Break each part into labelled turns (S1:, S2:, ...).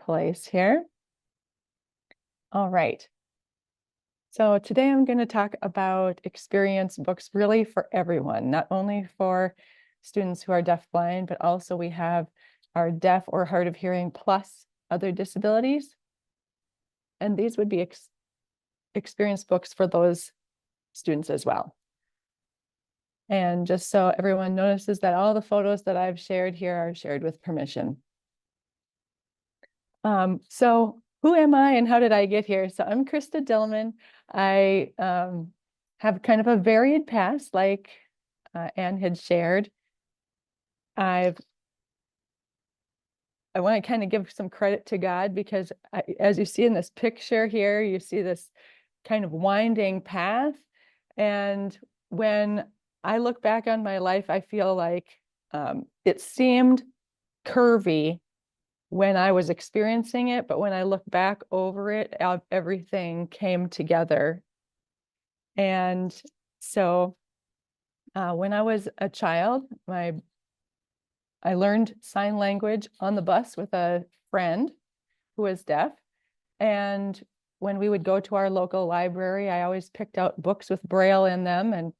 S1: place here. All right. So today I'm going to talk about experience books really for everyone, not only for students who are deafblind, but also we have our deaf or hard of hearing plus other disabilities. And these would be experience books for those students as well. And just so everyone notices that all the photos that I've shared here are shared with permission. So who am I and how did I get here? So I'm Krista Dillman. I have kind of a varied past, like Anne had shared. I want to kind of give some credit to God because as you see in this picture here, you see this kind of winding path. And when I look back on my life, I feel like it seemed curvy when I was experiencing it, but when I look back over it, everything came together. And so when I was a child, I learned sign language on the bus with a friend who was deaf. And when we would go to our local library, I always picked out books with Braille in them. And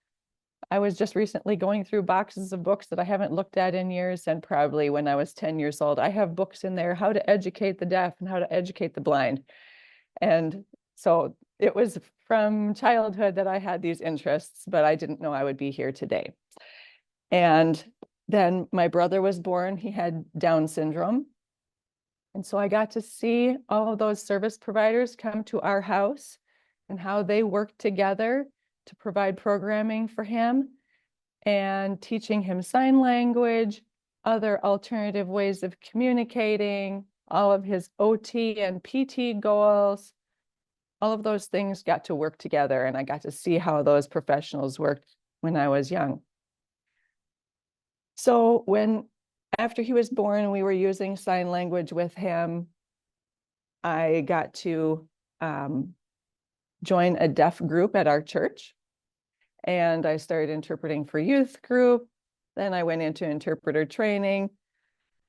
S1: I was just recently going through boxes of books that I haven't looked at in years, and probably when I was 10 years old. I have books in there, how to educate the deaf and how to educate the blind. And so it was from childhood that I had these interests, but I didn't know I would be here today. And then my brother was born, he had Down syndrome. And so I got to see all of those service providers come to our house and how they worked together to provide programming for him and teaching him sign language, other alternative ways of communicating, all of his OT and PT goals. All of those things got to work together, and I got to see how those professionals worked when I was young. So after he was born, we were using sign language with him. I got to join a deaf group at our church, and I started interpreting for youth group. Then I went into interpreter training,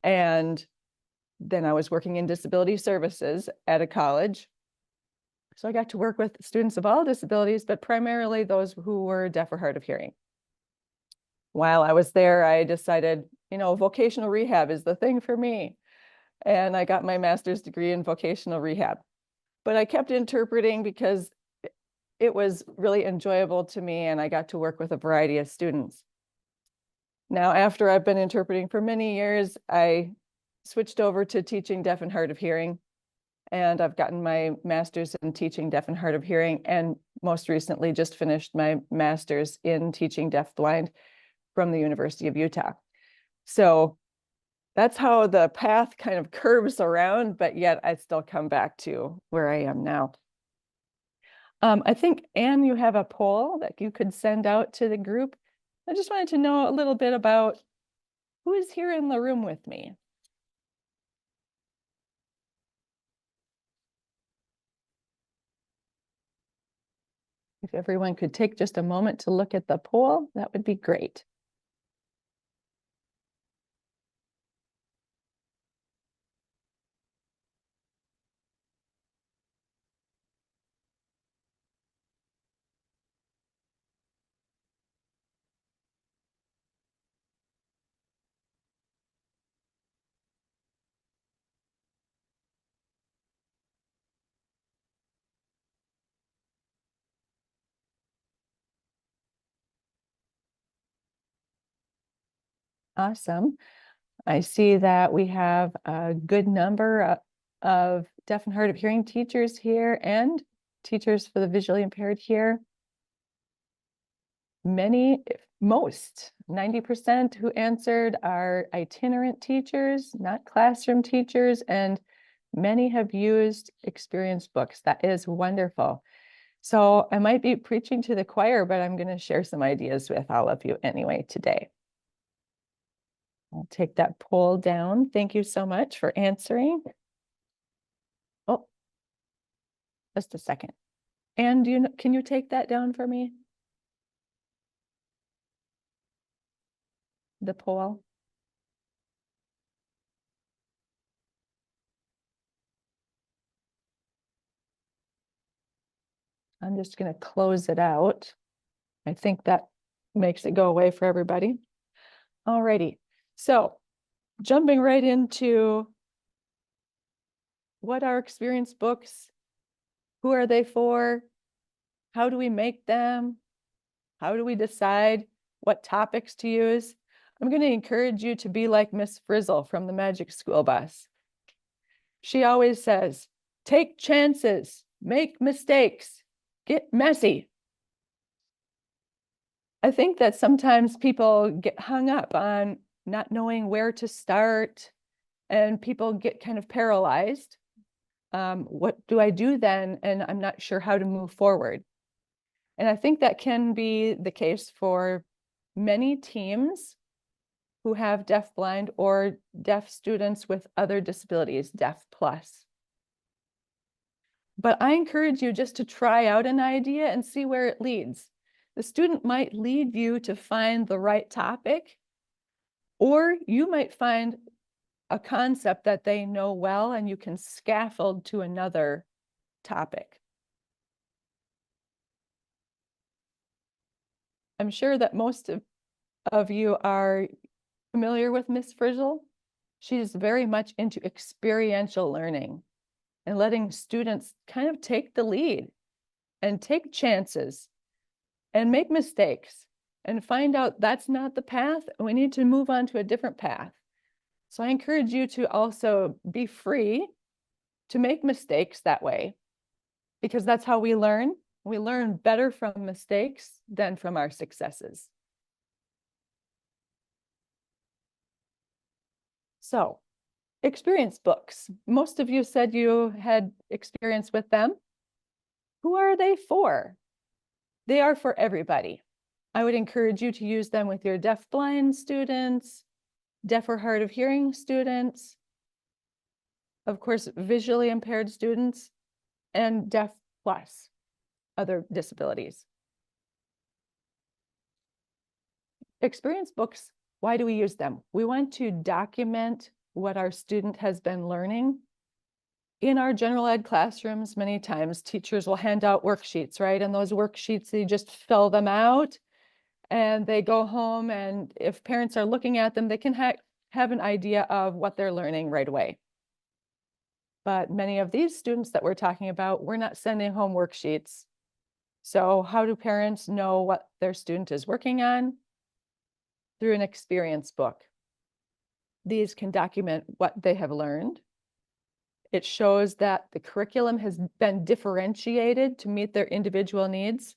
S1: and then I was working in disability services at a college. So I got to work with students of all disabilities, but primarily those who were deaf or hard of hearing. While I was there, I decided, vocational rehab is the thing for me. And I got my master's degree in vocational rehab. But I kept interpreting because it was really enjoyable to me, and I got to work with a variety of students. Now, after I've been interpreting for many years, I switched over to teaching deaf and hard of hearing. And I've gotten my master's in teaching deaf and hard of hearing, and most recently just finished my master's in teaching deafblind from the University of Utah. So that's how the path kind of curves around, but yet I still come back to where I am now. I think, Anne, you have a poll that you could send out to the group. I just wanted to know a little bit about who is here in the room with me. If everyone could take just a moment to look at the poll, that would be great. Awesome. I see that we have a good number of deaf and hard of hearing teachers here and teachers for the visually impaired here. Most, 90% who answered are itinerant teachers, not classroom teachers, and many have used experience books. That is wonderful. So I might be preaching to the choir, but I'm going to share some ideas with all of you anyway today. I'll take that poll down. Thank you so much for answering. Oh, just a second. And can you take that down for me? The poll. I'm just going to close it out. I think that makes it go away for everybody. Alrighty, so jumping right into what are experience books? Who are they for? How do we make them? How do we decide what topics to use? I'm going to encourage you to be like Miss Frizzle from the Magic School Bus. She always says, take chances, make mistakes, get messy. I think that sometimes people get hung up on not knowing where to start, and people get kind of paralyzed. What do I do then? And I'm not sure how to move forward. And I think that can be the case for many teams who have DeafBlind or deaf students with other disabilities, Deaf Plus. But I encourage you just to try out an idea and see where it leads. The student might lead you to find the right topic, or you might find a concept that they know well and you can scaffold to another topic. I'm sure that most of you are familiar with Miss Frizzle. She's very much into experiential learning and letting students kind of take the lead and take chances and make mistakes and find out that's not the path. We need to move on to a different path. So I encourage you to also be free to make mistakes that way, because that's how we learn. We learn better from mistakes than from our successes. So, experience books. Most of you said you had experience with them. Who are they for? They are for everybody. I would encourage you to use them with your deaf-blind students, deaf or hard of hearing students, of course, visually impaired students, and deaf plus other disabilities. Experience books, why do we use them? We want to document what our student has been learning. In our general ed classrooms, many times teachers will hand out worksheets, right? And those worksheets, they just fill them out and they go home, and if parents are looking at them, they can have an idea of what they're learning right away. But many of these students that we're talking about, we're not sending home worksheets. So how do parents know what their student is working on? Through an experience book. These can document what they have learned. It shows that the curriculum has been differentiated to meet their individual needs,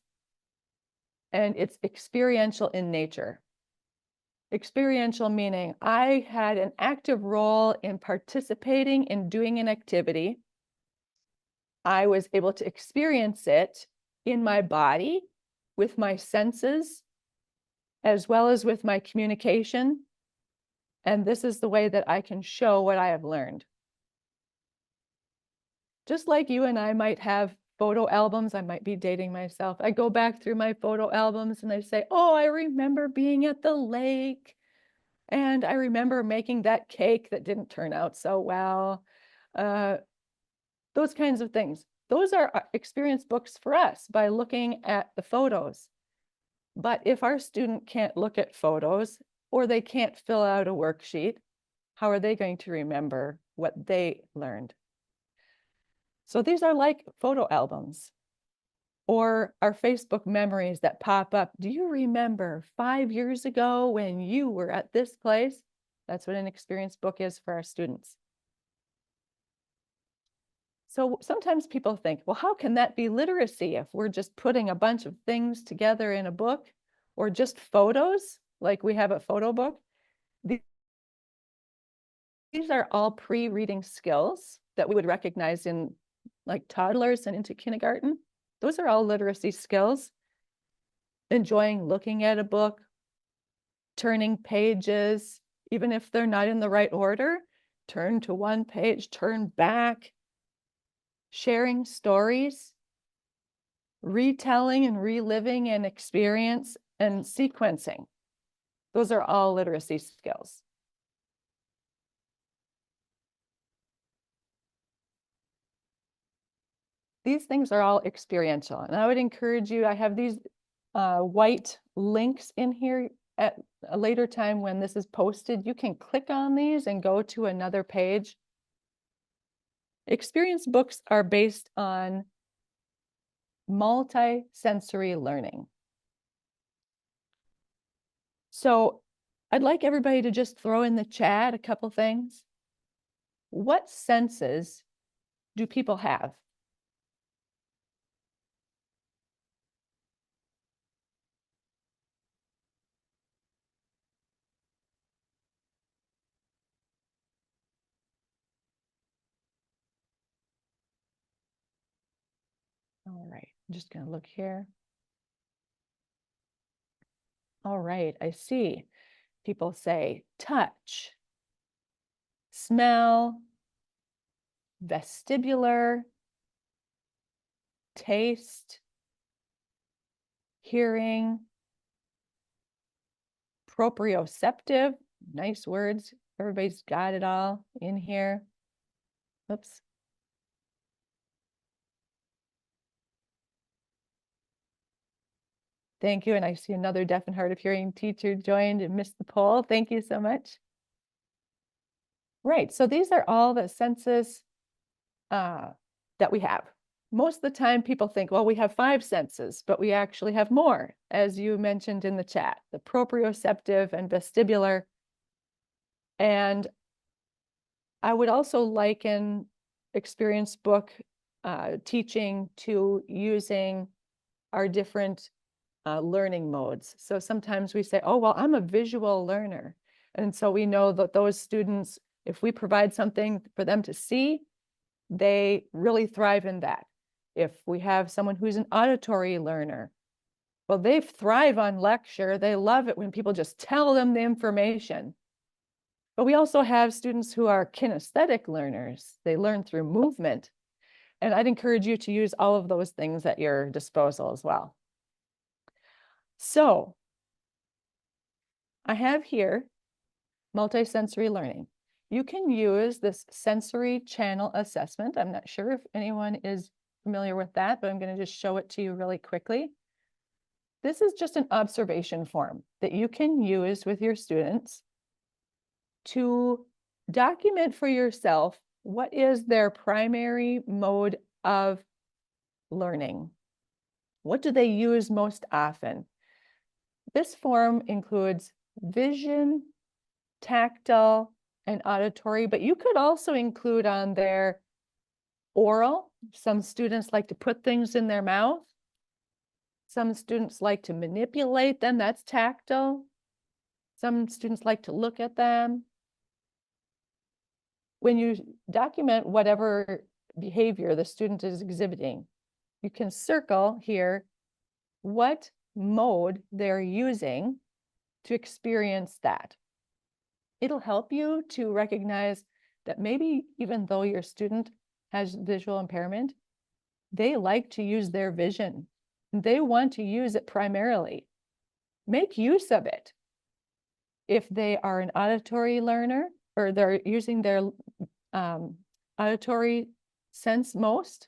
S1: and it's experiential in nature. Experiential meaning I had an active role in participating in doing an activity. I was able to experience it in my body, with my senses, as well as with my communication. And this is the way that I can show what I have learned. Just like you and I might have photo albums, I might be dating myself. I go back through my photo albums and I say, oh, I remember being at the lake. And I remember making that cake that didn't turn out so well. Those kinds of things. Those are experience books for us by looking at the photos. But if our student can't look at photos or they can't fill out a worksheet, how are they going to remember what they learned? So these are like photo albums or our Facebook memories that pop up. Do you remember 5 years ago when you were at this place? That's what an experience book is for our students. So sometimes people think, well, how can that be literacy if we're just putting a bunch of things together in a book, or just photos like we have a photo book? These are all pre-reading skills that we would recognize in like toddlers and into kindergarten. Those are all literacy skills. Enjoying looking at a book, turning pages, even if they're not in the right order, turn to one page, turn back, sharing stories, retelling and reliving an experience, and sequencing. Those are all literacy skills. these things are all experiential. And I would encourage you, I have these white links in here. At a later time when this is posted, you can click on these and go to another page. Experience books are based on multi-sensory learning. So I'd like everybody to just throw in the chat a couple things. What senses do people have? All right, I'm just going to look here. All right, I see. People say touch, smell, vestibular, taste, hearing, proprioceptive. Nice words. Everybody's got it all in here. Oops. Thank you. And I see another deaf and hard of hearing teacher joined and missed the poll. Thank you so much. Right. So these are all the senses that we have. Most of the time people think, well, we have 5 senses, but we actually have more, as you mentioned in the chat, the proprioceptive and vestibular. And I would also liken experience book teaching to using our different learning modes. So sometimes we say, oh, well, I'm a visual learner. And so we know that those students, if we provide something for them to see, they really thrive in that. If we have someone who's an auditory learner, well, they thrive on lecture. They love it when people just tell them the information. But we also have students who are kinesthetic learners. They learn through movement. And I'd encourage you to use all of those things at your disposal as well. So I have here multisensory learning. You can use this sensory channel assessment. I'm not sure if anyone is familiar with that, but I'm going to just show it to you really quickly. This is just an observation form that you can use with your students to document for yourself what is their primary mode of learning. What do they use most often? This form includes vision, tactile, and auditory, but you could also include on there oral. Some students like to put things in their mouth. Some students like to manipulate them. That's tactile. Some students like to look at them. When you document whatever behavior the student is exhibiting, you can circle here what mode they're using to experience that. It'll help you to recognize that maybe even though your student has visual impairment, they like to use their vision. They want to use it primarily. Make use of it. If they are an auditory learner or they're using their auditory sense most,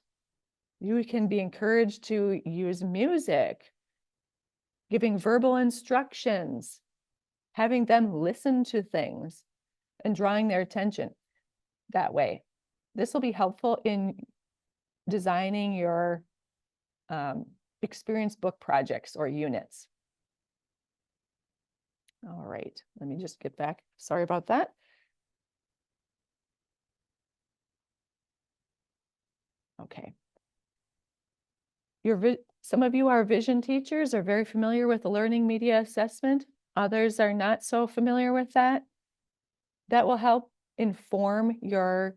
S1: you can be encouraged to use music, giving verbal instructions, having them listen to things and drawing their attention that way. This will be helpful in designing your experience book projects or units. All right, let me just get back. Sorry about that. Okay. Some of you are vision teachers, are very familiar with the learning media assessment. Others are not so familiar with that. That will help inform your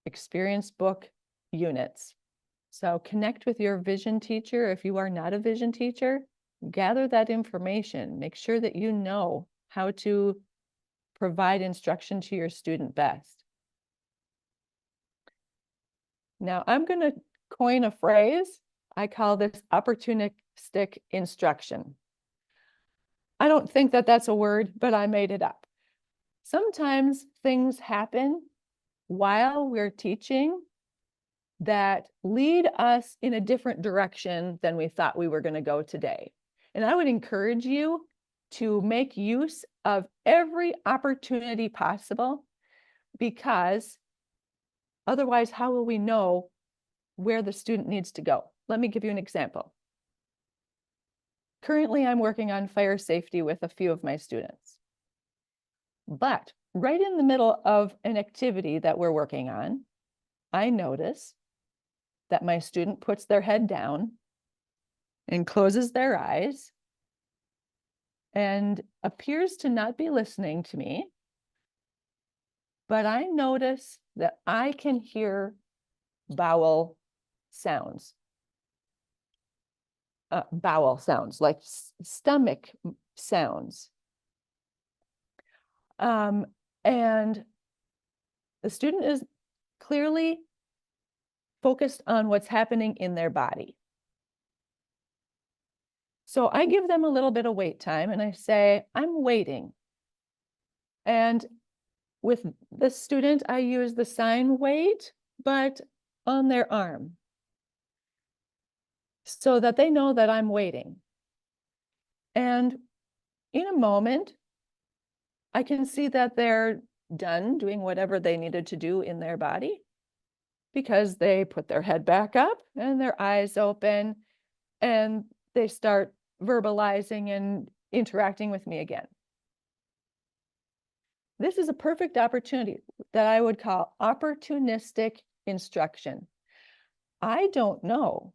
S1: experience book units. So connect with your vision teacher. If you are not a vision teacher, gather that information. Make sure that you know how to provide instruction to your student best. Now I'm going to coin a phrase. I call this opportunistic instruction. I don't think that that's a word, but I made it up. Sometimes things happen while we're teaching that lead us in a different direction than we thought we were going to go today. And I would encourage you to make use of every opportunity possible, because otherwise, how will we know where the student needs to go? Let me give you an example. Currently, I'm working on fire safety with a few of my students. But right in the middle of an activity that we're working on, I notice that my student puts their head down and closes their eyes and appears to not be listening to me. But I notice that I can hear bowel sounds. Like stomach sounds. And the student is clearly focused on what's happening in their body. So I give them a little bit of wait time and I say, I'm waiting. And with the student, I use the sign wait, but on their arm, so that they know that I'm waiting. And in a moment, I can see that they're done doing whatever they needed to do in their body, because they put their head back up and their eyes open and they start verbalizing and interacting with me again. This is a perfect opportunity that I would call opportunistic instruction. I don't know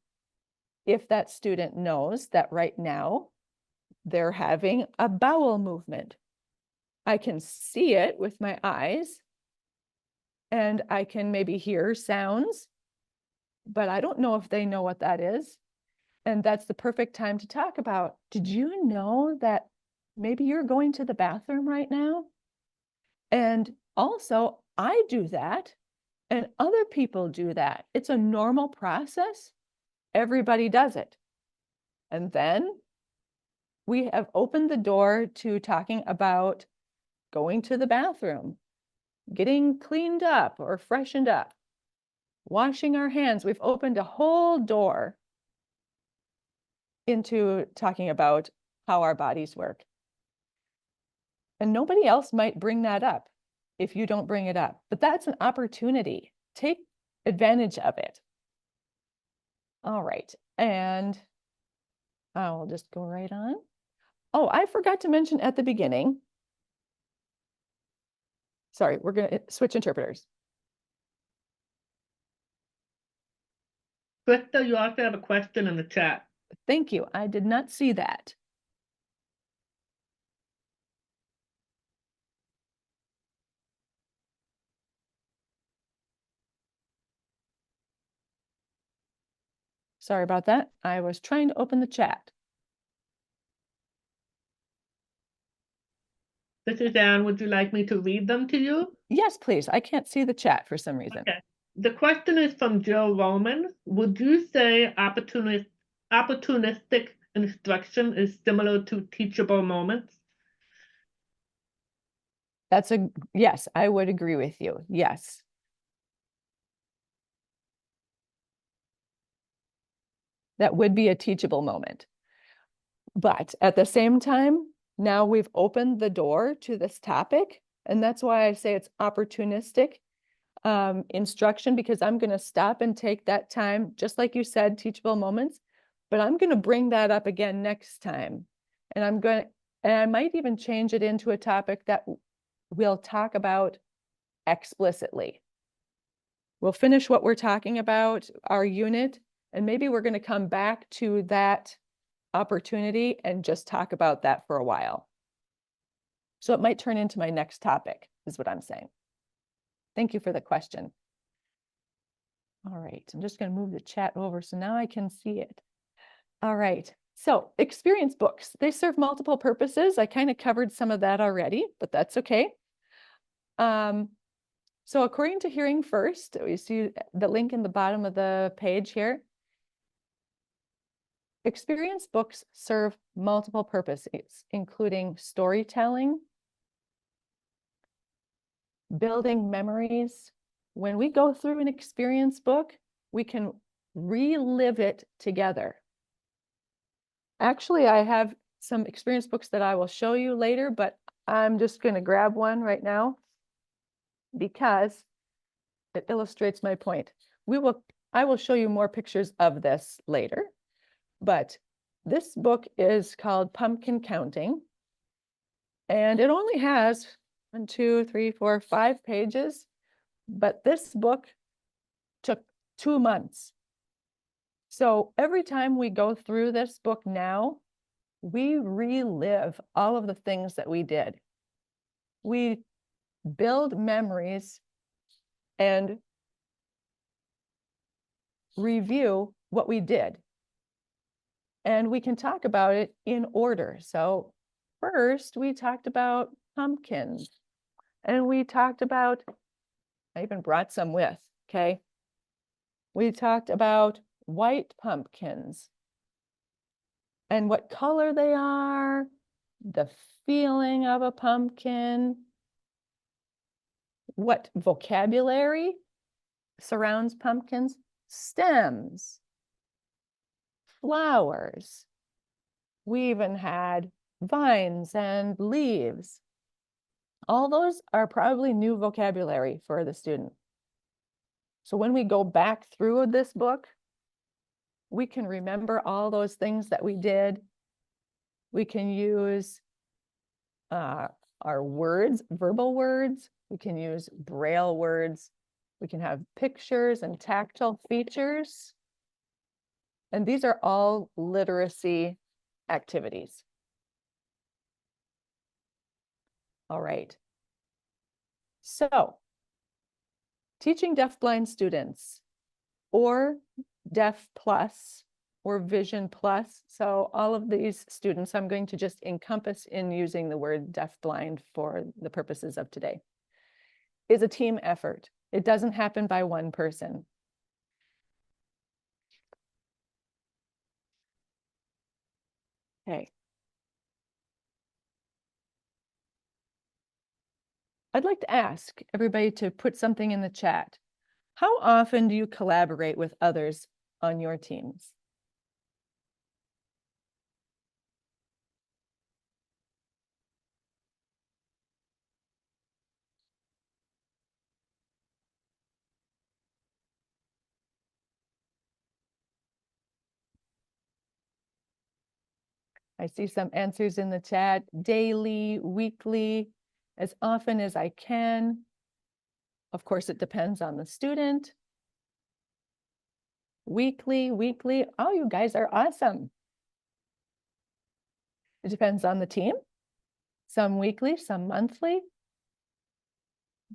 S1: if that student knows that right now they're having a bowel movement. I can see it with my eyes and I can maybe hear sounds, but I don't know if they know what that is. And that's the perfect time to talk about, did you know that maybe you're going to the bathroom right now? And also, I do that and other people do that. It's a normal process. Everybody does it. And then we have opened the door to talking about going to the bathroom, getting cleaned up or freshened up, washing our hands. We've opened a whole door into talking about how our bodies work. And nobody else might bring that up if you don't bring it up. But that's an opportunity. Take advantage of it. All right. And I'll just go right on. Oh, I forgot to mention at the beginning. Sorry, we're going to switch interpreters.
S2: Krista, you also have a question in the chat.
S1: Thank you. I did not see that. Sorry about that. I was trying to open the chat.
S2: This is Anne. Would you like me to read them to you?
S1: Yes, please. I can't see the chat for some reason.
S2: Okay. The question is from Joe Roman. Would you say opportunistic instruction is similar to teachable moments?
S1: Yes, I would agree with you. Yes. That would be a teachable moment. But at the same time, now we've opened the door to this topic. And that's why I say it's opportunistic instruction, because I'm going to stop and take that time, just like you said, teachable moments, but I'm going to bring that up again next time. And I might even change it into a topic that we'll talk about explicitly. We'll finish what we're talking about, our unit, and maybe we're going to come back to that opportunity and just talk about that for a while. So it might turn into my next topic, is what I'm saying. Thank you for the question. All right, I'm just going to move the chat over so now I can see it. All right, so experience books, they serve multiple purposes. I kind of covered some of that already, but that's okay. So according to Hearing First, we see the link in the bottom of the page here. Experience books serve multiple purposes, including storytelling, building memories. When we go through an experience book, we can relive it together. Actually, I have some experience books that I will show you later, but I'm just going to grab one right now because it illustrates my point. I will show you more pictures of this later, but this book is called Pumpkin Counting, and it only has 1, 2, 3, 4, 5 pages, but this book took 2 months. So every time we go through this book now, we relive all of the things that we did. We build memories and review what we did. And we can talk about it in order. So first, we talked about pumpkins. And we talked about, I even brought some with, okay? We talked about white pumpkins and what color they are, the feeling of a pumpkin, what vocabulary surrounds pumpkins, stems, flowers. We even had vines and leaves. All those are probably new vocabulary for the student. So when we go back through this book, we can remember all those things that we did. We can use our words, verbal words. We can use Braille words. We can have pictures and tactile features. And these are all literacy activities. All right. So, teaching deafblind students or Deaf Plus or Vision Plus. So all of these students, I'm going to just encompass in using the word deafblind for the purposes of today, is a team effort. It doesn't happen by one person. Okay. I'd like to ask everybody to put something in the chat. How often do you collaborate with others on your teams? I see some answers in the chat: daily, weekly, as often as I can. Of course, it depends on the student. Weekly. Oh, you guys are awesome. It depends on the team. Some weekly, some monthly.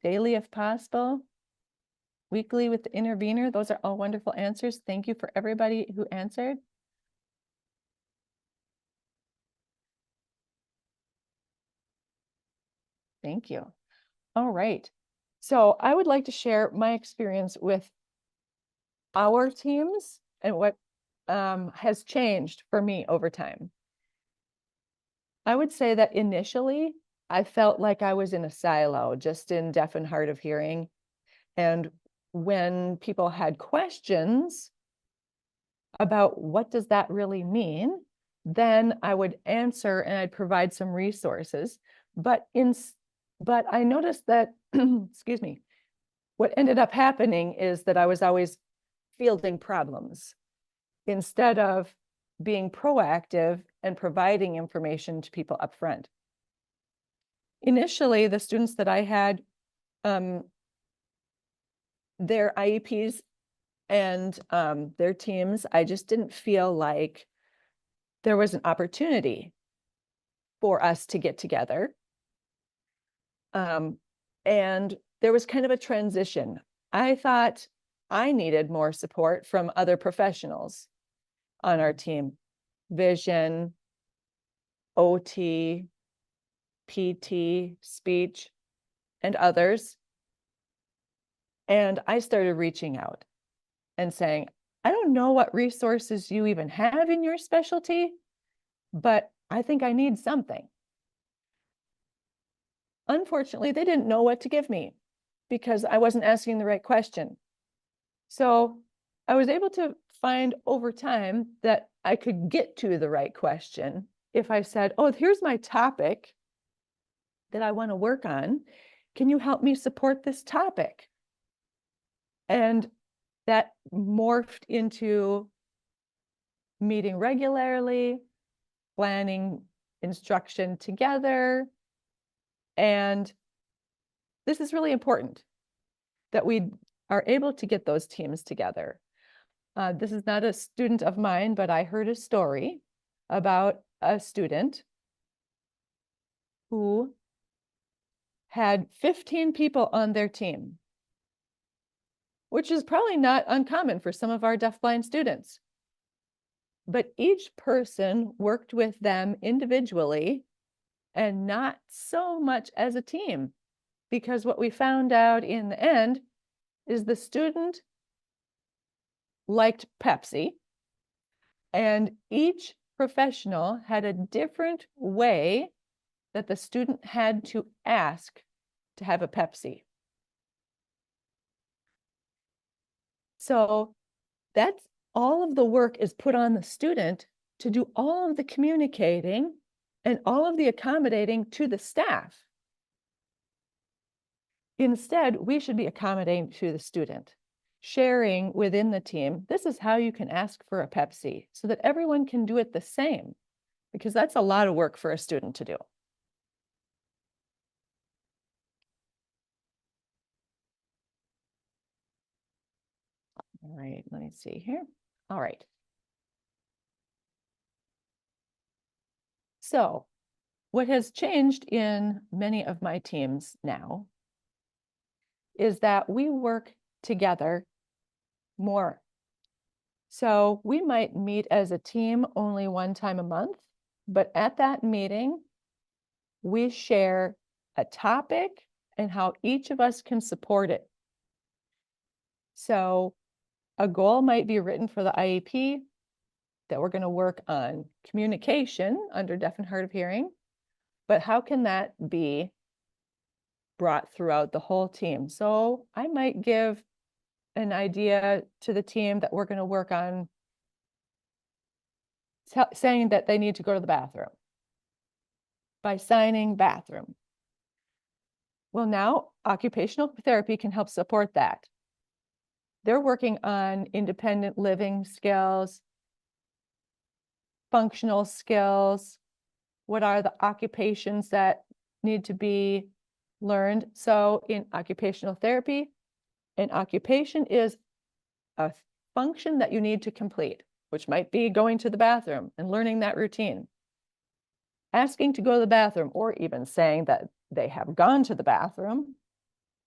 S1: Daily if possible. Weekly with the intervener. Those are all wonderful answers. Thank you for everybody who answered. Thank you. All right. So I would like to share my experience with our teams and what has changed for me over time. I would say that initially I felt like I was in a silo, just in deaf and hard of hearing. And when people had questions about what does that really mean, then I would answer and I'd provide some resources. But I noticed that, excuse me, what ended up happening is that I was always fielding problems instead of being proactive and providing information to people up front. Initially, the students that I had, their IEPs and their teams, I just didn't feel like there was an opportunity for us to get together. And there was kind of a transition. I thought I needed more support from other professionals on our team: vision, OT, PT, speech, and others. And I started reaching out and saying, I don't know what resources you even have in your specialty, but I think I need something. Unfortunately, they didn't know what to give me because I wasn't asking the right question. So I was able to find over time that I could get to the right question if I said, oh, here's my topic that I want to work on. Can you help me support this topic? And that morphed into meeting regularly, planning instruction together. And this is really important that we are able to get those teams together. This is not a student of mine, but I heard a story about a student who had 15 people on their team, which is probably not uncommon for some of our deafblind students. But each person worked with them individually and not so much as a team, because what we found out in the end is the student liked Pepsi, and each professional had a different way that the student had to ask to have a Pepsi. So that's all of the work is put on the student to do all of the communicating and all of the accommodating to the staff. Instead, we should be accommodating to the student, sharing within the team. This is how you can ask for a Pepsi so that everyone can do it the same, because that's a lot of work for a student to do. All right, let me see here. All right. So what has changed in many of my teams now is that we work together more. So we might meet as a team only one time a month, but at that meeting, we share a topic and how each of us can support it. So a goal might be written for the IEP that we're going to work on communication under deaf and hard of hearing, but how can that be brought throughout the whole team? So I might give an idea to the team that we're going to work on saying that they need to go to the bathroom by signing bathroom. Well, now occupational therapy can help support that. They're working on independent living skills, functional skills. What are the occupations that need to be learned? So in occupational therapy, an occupation is a function that you need to complete, which might be going to the bathroom and learning that routine. Asking to go to the bathroom, or even saying that they have gone to the bathroom,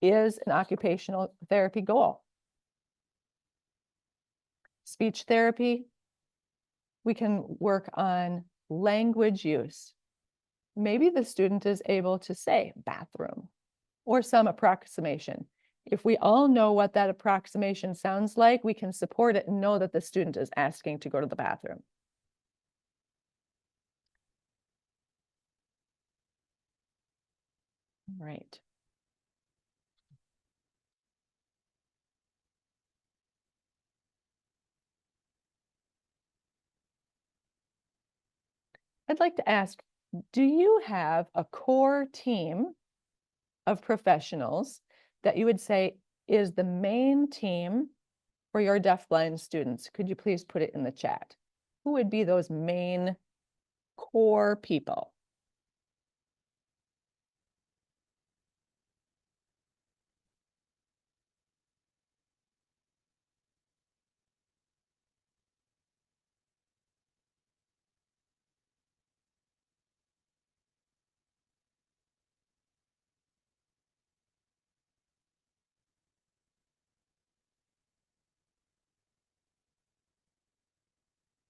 S1: is an occupational therapy goal. Speech therapy, we can work on language use. Maybe the student is able to say bathroom or some approximation. If we all know what that approximation sounds like, we can support it and know that the student is asking to go to the bathroom. Right. I'd like to ask, do you have a core team of professionals that you would say is the main team for your deafblind students? Could you please put it in the chat? Who would be those main core people?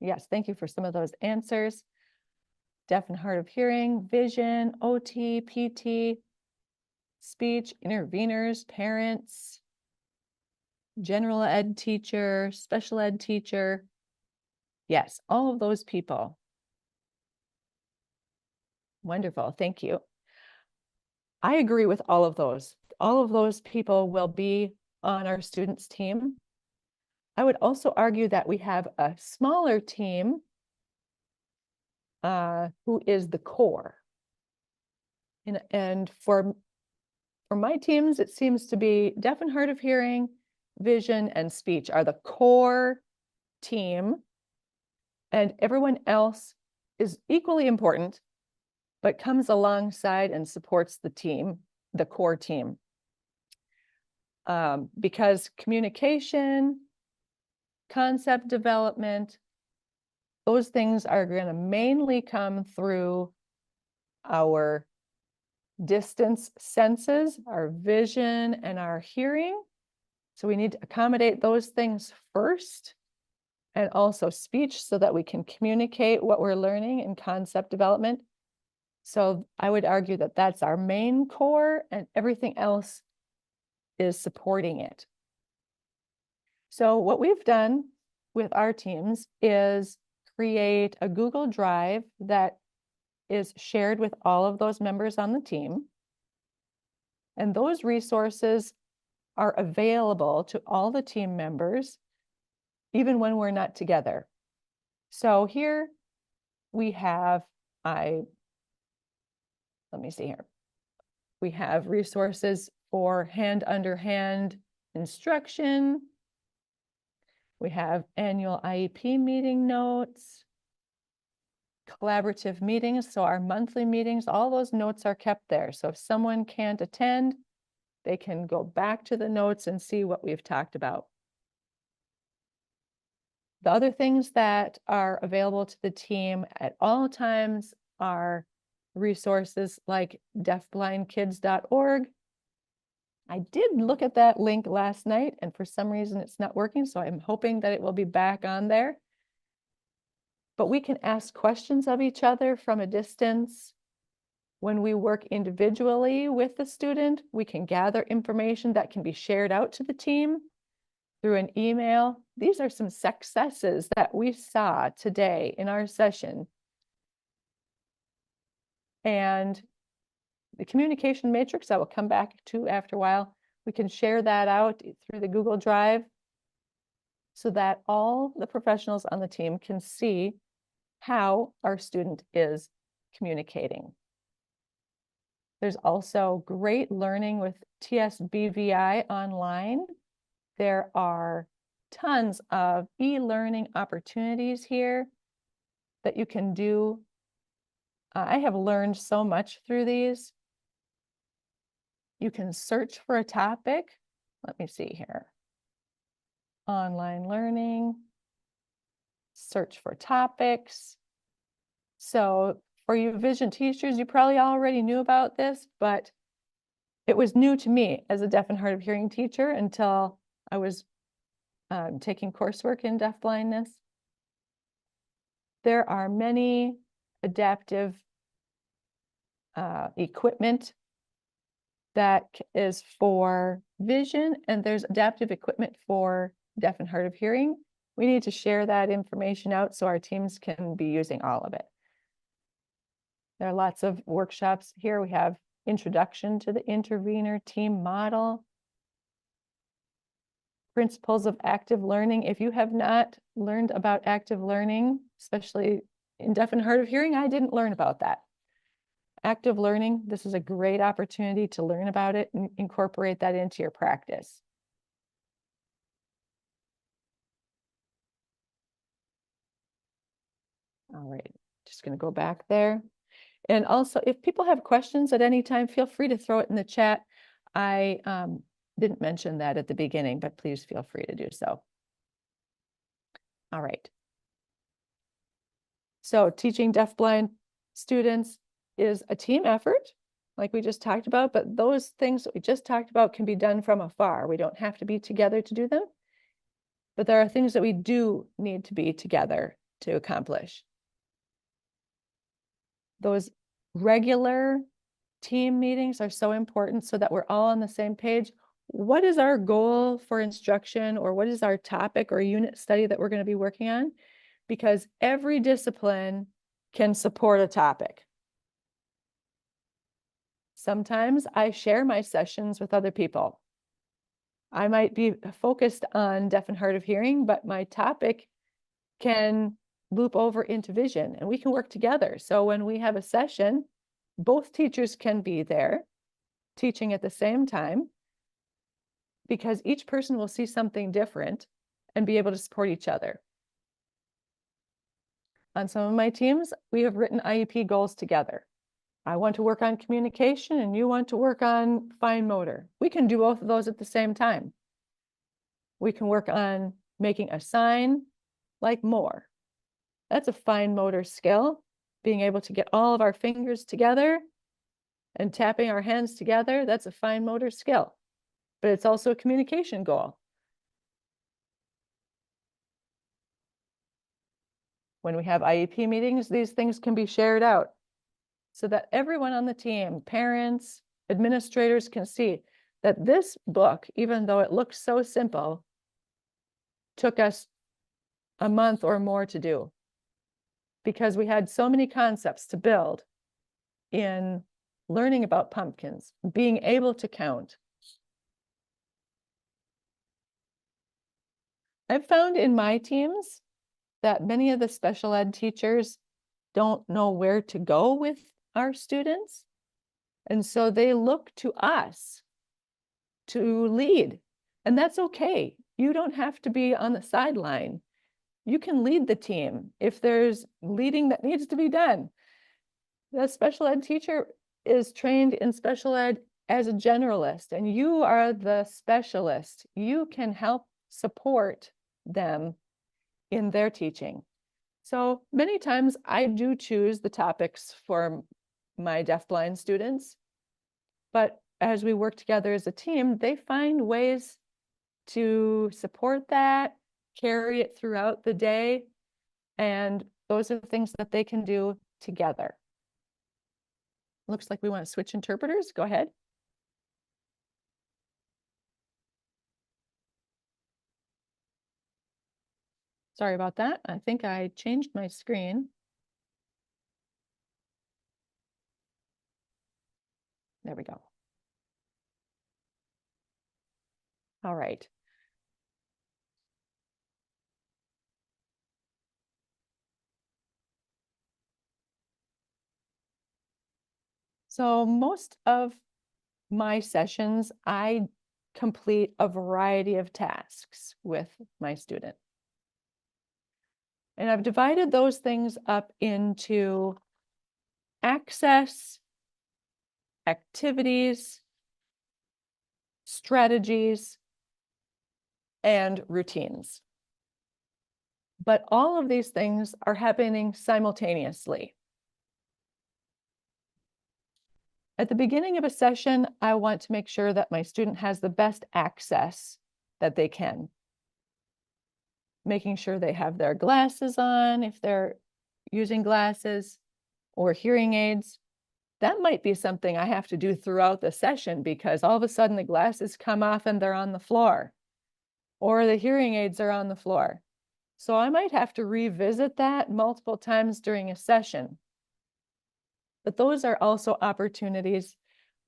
S1: Yes, thank you for some of those answers. Deaf and hard of hearing, vision, OT, PT, speech, interveners, parents, general ed teacher, special ed teacher. Yes, all of those people. Wonderful, thank you. I agree with all of those. All of those people will be on our students' team. I would also argue that we have a smaller team who is the core. And for my teams, it seems to be deaf and hard of hearing, vision, and speech are the core team. And everyone else is equally important, but comes alongside and supports the team, the core team. Because communication, concept development, those things are going to mainly come through our distance senses, our vision, and our hearing. So we need to accommodate those things first, and also speech so that we can communicate what we're learning in concept development. So I would argue that that's our main core, and everything else is supporting it. So what we've done with our teams is create a Google Drive that is shared with all of those members on the team. And those resources are available to all the team members, even when we're not together. So here we have, let me see here. We have resources for hand-under-hand instruction. We have annual IEP meeting notes, collaborative meetings. So our monthly meetings, all those notes are kept there. So if someone can't attend, they can go back to the notes and see what we've talked about. The other things that are available to the team at all times are resources like deafblindkids.org. I did look at that link last night, and for some reason it's not working, so I'm hoping that it will be back on there. But we can ask questions of each other from a distance. When we work individually with the student, we can gather information that can be shared out to the team through an email. These are some successes that we saw today in our session. And the communication matrix I will come back to after a while, we can share that out through the Google Drive so that all the professionals on the team can see how our student is communicating. There's also great learning with TSBVI online. There are tons of e-learning opportunities here that you can do. I have learned so much through these. You can search for a topic. Let me see here. Online learning, search for topics. So for you vision teachers, you probably already knew about this, but it was new to me as a deaf and hard of hearing teacher until I was taking coursework in deafblindness. There are many adaptive equipment that is for vision, and there's adaptive equipment for deaf and hard of hearing. We need to share that information out so our teams can be using all of it. There are lots of workshops here. We have Introduction to the Intervener Team Model, Principles of Active Learning. If you have not learned about active learning, especially in deaf and hard of hearing, I didn't learn about that. Active learning, this is a great opportunity to learn about it and incorporate that into your practice. All right, just going to go back there. And also, if people have questions at any time, feel free to throw it in the chat. I didn't mention that at the beginning, but please feel free to do so. All right. So teaching deafblind students is a team effort, like we just talked about, but those things that we just talked about can be done from afar. We don't have to be together to do them, but there are things that we do need to be together to accomplish. Those regular team meetings are so important so that we're all on the same page. What is our goal for instruction, or what is our topic or unit study that we're going to be working on? Because every discipline can support a topic. Sometimes I share my sessions with other people. I might be focused on deaf and hard of hearing, but my topic can loop over into vision and we can work together. So when we have a session, both teachers can be there teaching at the same time because each person will see something different and be able to support each other. On some of my teams, we have written IEP goals together. I want to work on communication and you want to work on fine motor. We can do both of those at the same time. We can work on making a sign like more. That's a fine motor skill, being able to get all of our fingers together and tapping our hands together. That's a fine motor skill, but it's also a communication goal. When we have IEP meetings, these things can be shared out so that everyone on the team, parents, administrators can see that this book, even though it looks so simple, took us a month or more to do because we had so many concepts to build in learning about pumpkins, being able to count. I've found in my teams that many of the special ed teachers don't know where to go with our students. And so they look to us to lead. And that's okay. You don't have to be on the sideline. You can lead the team if there's leading that needs to be done. The special ed teacher is trained in special ed as a generalist, and you are the specialist. You can help support them in their teaching. So many times I do choose the topics for my deafblind students, but as we work together as a team, they find ways to support that, carry it throughout the day, and those are things that they can do together. Looks like we want to switch interpreters. Go ahead. Sorry about that. I think I changed my screen. There we go. All right. So most of my sessions, I complete a variety of tasks with my student. And I've divided those things up into access, activities, strategies, and routines. But all of these things are happening simultaneously. At the beginning of a session, I want to make sure that my student has the best access that they can. Making sure they have their glasses on if they're using glasses or hearing aids. That might be something I have to do throughout the session because all of a sudden the glasses come off and they're on the floor or the hearing aids are on the floor. So I might have to revisit that multiple times during a session. But those are also opportunities,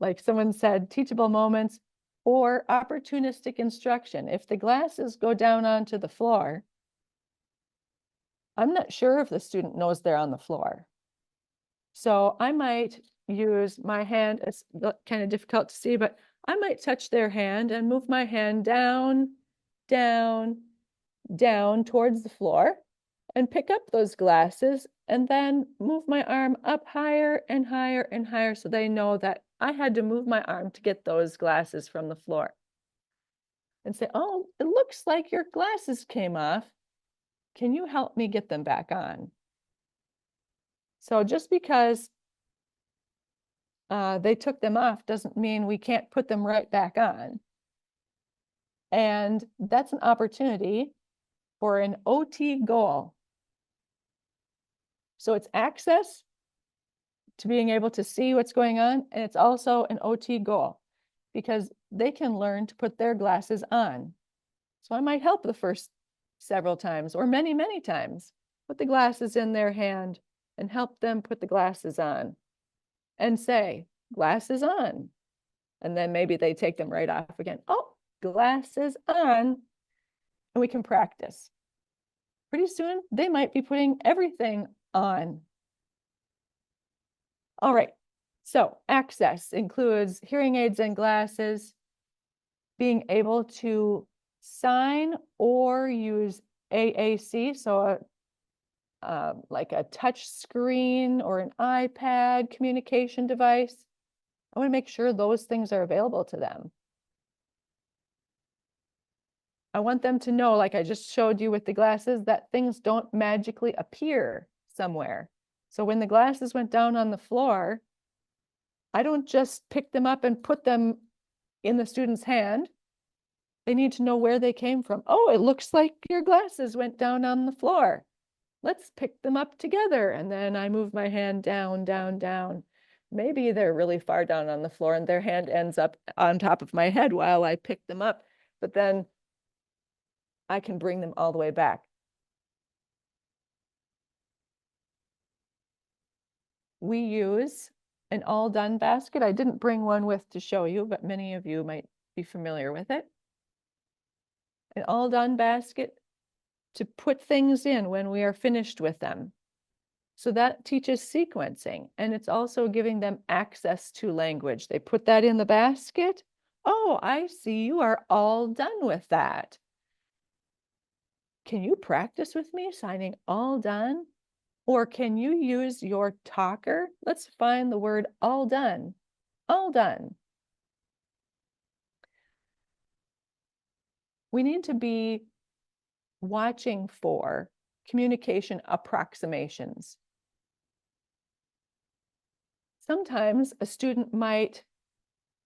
S1: like someone said, teachable moments or opportunistic instruction. If the glasses go down onto the floor, I'm not sure if the student knows they're on the floor. So I might use my hand, it's kind of difficult to see, but I might touch their hand and move my hand down, down, down towards the floor and pick up those glasses and then move my arm up higher and higher and higher so they know that I had to move my arm to get those glasses from the floor. And say, oh, it looks like your glasses came off. Can you help me get them back on? So just because they took them off doesn't mean we can't put them right back on. And that's an opportunity for an OT goal. So it's access to being able to see what's going on, and it's also an OT goal because they can learn to put their glasses on. So I might help the first several times or many, many times, put the glasses in their hand and help them put the glasses on and say, glasses on. And then maybe they take them right off again. Oh, glasses on, and we can practice. Pretty soon, they might be putting everything on. All right, so access includes hearing aids and glasses, being able to sign or use AAC, so like a touch screen or an iPad communication device. I want to make sure those things are available to them. I want them to know, like I just showed you with the glasses, that things don't magically appear somewhere. So when the glasses went down on the floor, I don't just pick them up and put them in the student's hand. They need to know where they came from. Oh, it looks like your glasses went down on the floor. Let's pick them up together. And then I move my hand down, down, down. Maybe they're really far down on the floor and their hand ends up on top of my head while I pick them up. But then I can bring them all the way back. We use an all done basket. I didn't bring one with to show you, but many of you might be familiar with it. An all done basket to put things in when we are finished with them. So that teaches sequencing, and it's also giving them access to language. They put that in the basket. Oh, I see you are all done with that. Can you practice with me signing all done? Or can you use your talker? Let's find the word all done. All done. We need to be watching for communication approximations. Sometimes a student might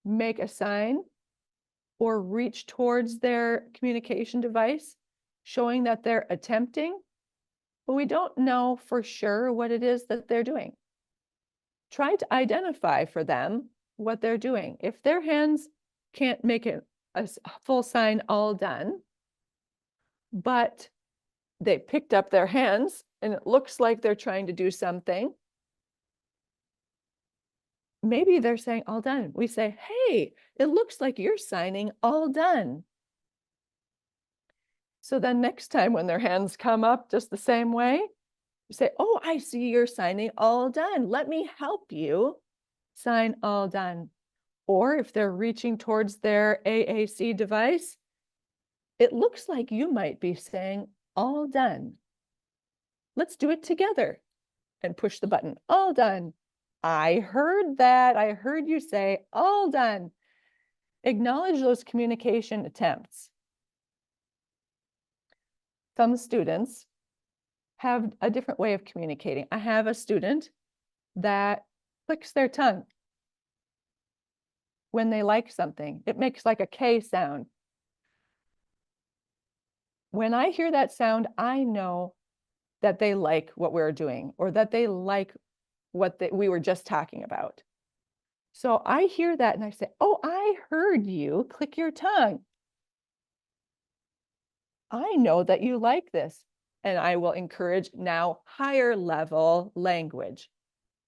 S1: make a sign or reach towards their communication device, showing that they're attempting, but we don't know for sure what it is that they're doing. Try to identify for them what they're doing. If their hands can't make it a full sign all done, but they picked up their hands and it looks like they're trying to do something, maybe they're saying all done. We say, hey, it looks like you're signing all done. So then next time when their hands come up just the same way, you say, oh, I see you're signing all done. Let me help you sign all done. Or if they're reaching towards their AAC device, it looks like you might be saying all done. Let's do it together and push the button, all done. I heard that. I heard you say all done. Acknowledge those communication attempts. Some students have a different way of communicating. I have a student that clicks their tongue when they like something. It makes like a K sound. When I hear that sound, I know that they like what we're doing or that they like what we were just talking about. So I hear that and I say, oh, I heard you click your tongue. I know that you like this. And I will encourage now higher level language.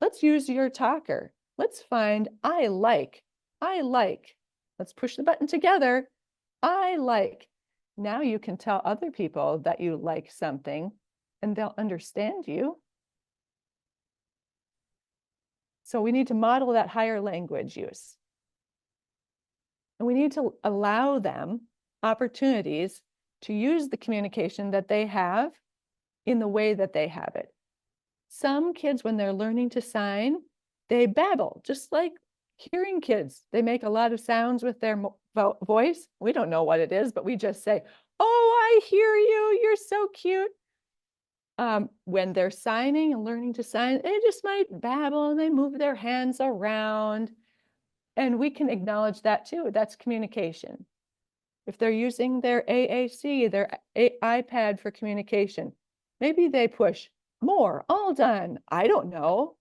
S1: Let's use your talker. Let's find I like. Let's push the button together. I like. Now you can tell other people that you like something and they'll understand you. So we need to model that higher language use. And we need to allow them opportunities to use the communication that they have in the way that they have it. Some kids, when they're learning to sign, they babble, just like hearing kids. They make a lot of sounds with their voice. We don't know what it is, but we just say, oh, I hear you, you're so cute. When they're signing and learning to sign, they just might babble and they move their hands around. And we can acknowledge that too. That's communication. If they're using their AAC, their iPad for communication, maybe they push more, all done. I don't know.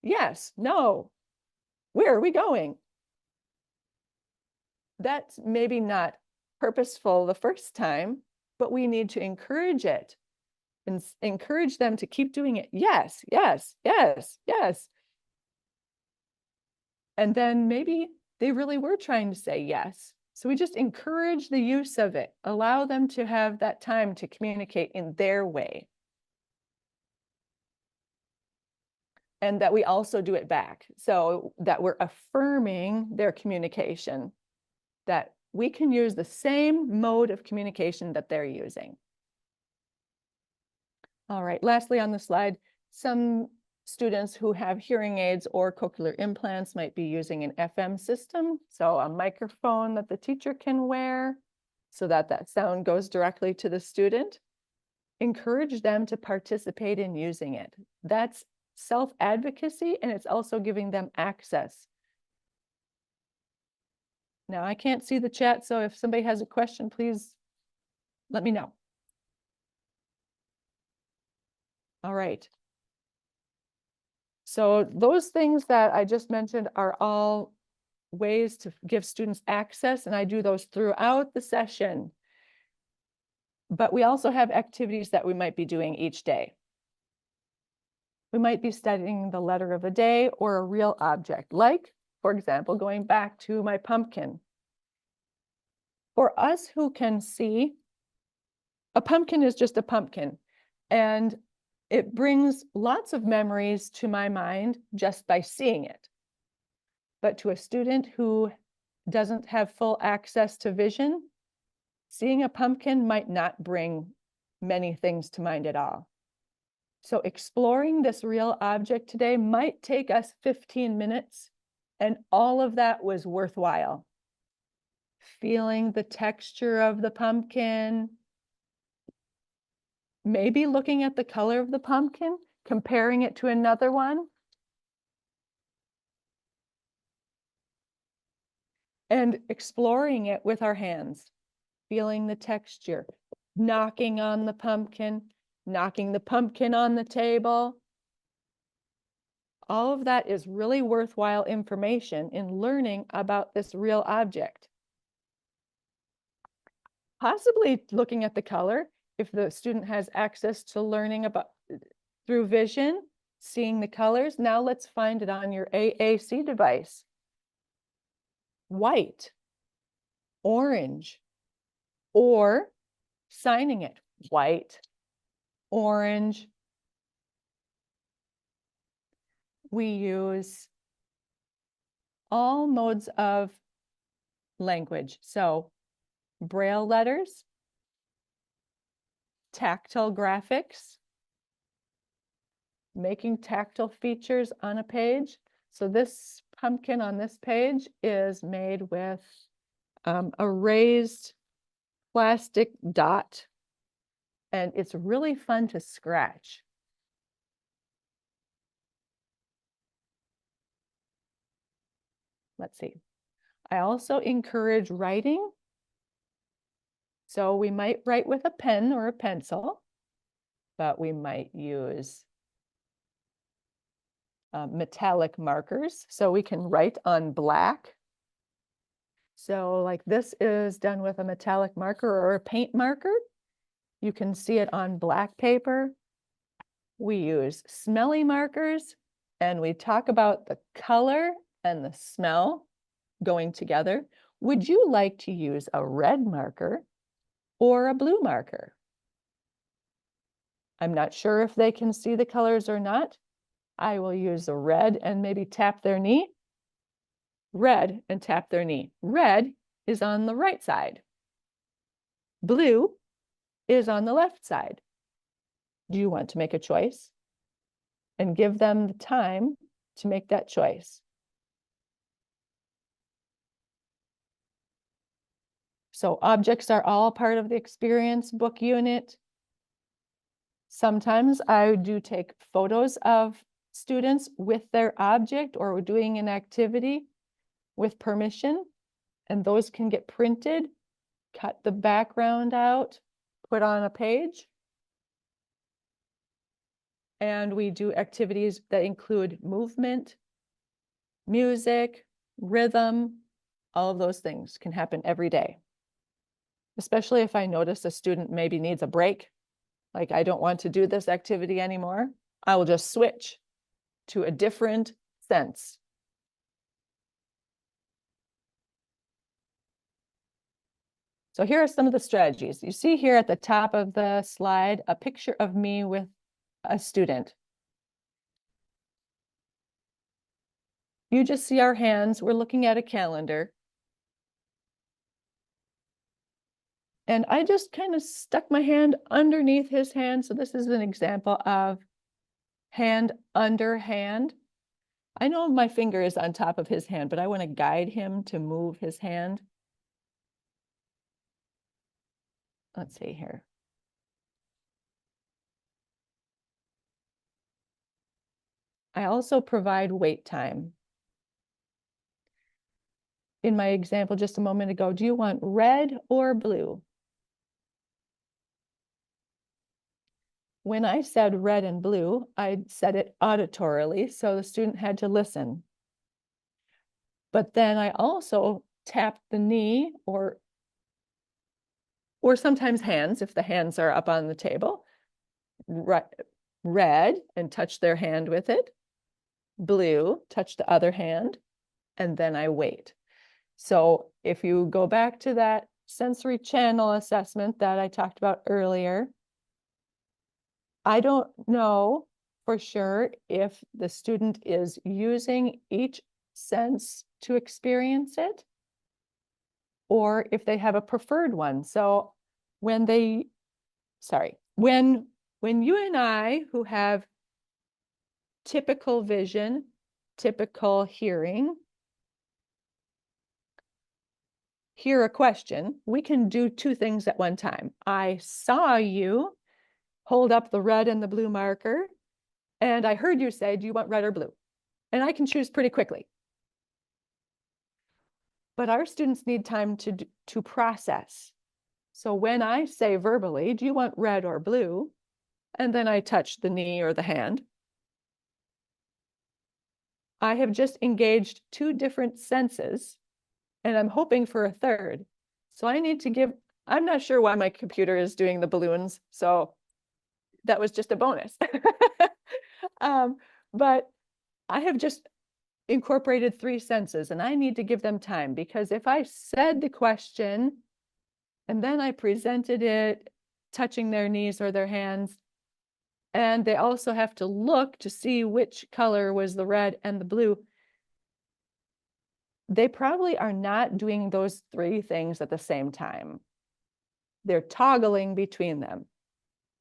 S1: Yes, no. Where are we going? That's maybe not purposeful the first time, but we need to encourage it and encourage them to keep doing it. Yes, yes, yes, yes. And then maybe they really were trying to say yes. So we just encourage the use of it, allow them to have that time to communicate in their way. And that we also do it back, so that we're affirming their communication, that we can use the same mode of communication that they're using. All right, lastly on the slide, some students who have hearing aids or cochlear implants might be using an FM system, so a microphone that the teacher can wear so that that sound goes directly to the student. Encourage them to participate in using it. That's self-advocacy, and it's also giving them access. Now, I can't see the chat, so if somebody has a question, please let me know. All right. So those things that I just mentioned are all ways to give students access, and I do those throughout the session. But we also have activities that we might be doing each day. We might be studying the letter of the day or a real object, like, for example, going back to my pumpkin. For us who can see, a pumpkin is just a pumpkin, and it brings lots of memories to my mind just by seeing it. But to a student who doesn't have full access to vision, seeing a pumpkin might not bring many things to mind at all. So exploring this real object today might take us 15 minutes, and all of that was worthwhile. Feeling the texture of the pumpkin, maybe looking at the color of the pumpkin, comparing it to another one, and exploring it with our hands, feeling the texture, knocking on the pumpkin, knocking the pumpkin on the table. All of that is really worthwhile information in learning about this real object. Possibly looking at the color, if the student has access to learning about through vision, seeing the colors. Now let's find it on your AAC device. White, orange, or signing it, white, orange. We use all modes of language. So Braille letters, tactile graphics, making tactile features on a page. So this pumpkin on this page is made with a raised plastic dot, and it's really fun to scratch. Let's see. I also encourage writing. So we might write with a pen or a pencil, but we might use metallic markers, so we can write on black. So like this is done with a metallic marker or a paint marker. You can see it on black paper. We use smelly markers, and we talk about the color and the smell going together. Would you like to use a red marker or a blue marker? I'm not sure if they can see the colors or not. I will use a red and maybe tap their knee. Red and tap their knee. Red is on the right side. Blue is on the left side. Do you want to make a choice? And give them the time to make that choice. So objects are all part of the experience book unit. Sometimes I do take photos of students with their object or doing an activity with permission, and those can get printed, cut the background out, put on a page. And we do activities that include movement, music, rhythm. All of those things can happen every day. Especially if I notice a student maybe needs a break, like I don't want to do this activity anymore, I will just switch to a different sense. So here are some of the strategies. You see here at the top of the slide, a picture of me with a student. You just see our hands. We're looking at a calendar. And I just kind of stuck my hand underneath his hand. So this is an example of hand under hand. I know my finger is on top of his hand, but I want to guide him to move his hand. Let's see here. I also provide wait time. In my example just a moment ago, do you want red or blue? When I said red and blue, I said it auditorily, so the student had to listen. But then I also tapped the knee or sometimes hands, if the hands are up on the table. Red, and touch their hand with it. Blue, touch the other hand, and then I wait. So if you go back to that sensory channel assessment that I talked about earlier, I don't know for sure if the student is using each sense to experience it or if they have a preferred one. So when you and I, who have typical vision, typical hearing, hear a question, we can do two things at one time. I saw you hold up the red and the blue marker, and I heard you say, do you want red or blue? And I can choose pretty quickly. But our students need time to process. So when I say verbally, do you want red or blue? And then I touch the knee or the hand, I have just engaged two different senses, and I'm hoping for a third. So I need to give, I'm not sure why my computer is doing the balloons, so that was just a bonus. But I have just incorporated three senses, and I need to give them time, because if I said the question and then I presented it touching their knees or their hands, and they also have to look to see which color was the red and the blue, they probably are not doing those three things at the same time. They're toggling between them.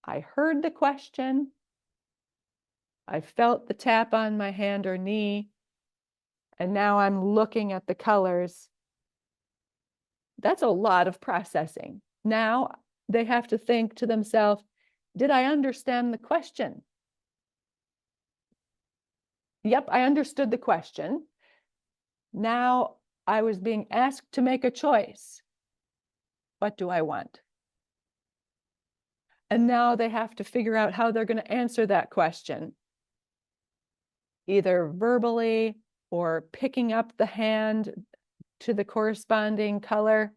S1: I heard the question, I felt the tap on my hand or knee, and now I'm looking at the colors. That's a lot of processing. Now they have to think to themselves, did I understand the question? Yep, I understood the question. Now I was being asked to make a choice. What do I want? And now they have to figure out how they're going to answer that question, either verbally or picking up the hand to the corresponding color.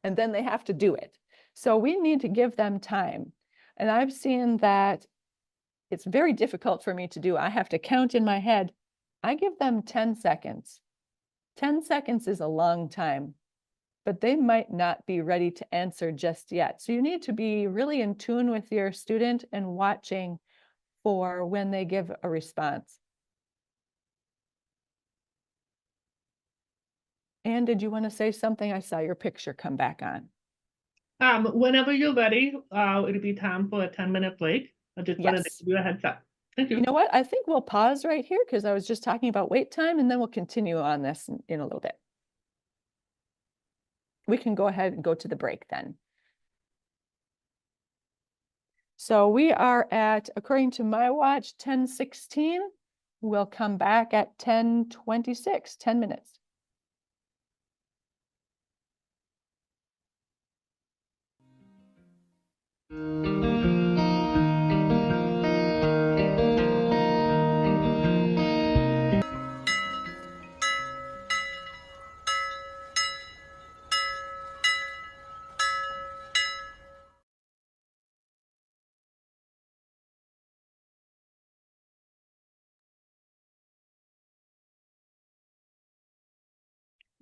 S1: And then they have to do it. So we need to give them time. And I've seen that it's very difficult for me to do. I have to count in my head. I give them 10 seconds. 10 seconds is a long time, but they might not be ready to answer just yet. So you need to be really in tune with your student and watching for when they give a response. Anne, did you want to say something? I saw your picture come back on.
S2: Whenever you're ready, it'll be time for a 10-minute break. I just wanted to
S1: Yes.
S2: give you a heads up. Thank you.
S1: You know what? I think we'll pause right here because I was just talking about wait time, and then we'll continue on this in a little bit. We can go ahead and go to the break then. So we are at, according to my watch, 10:16. We'll come back at 10:26, 10 minutes.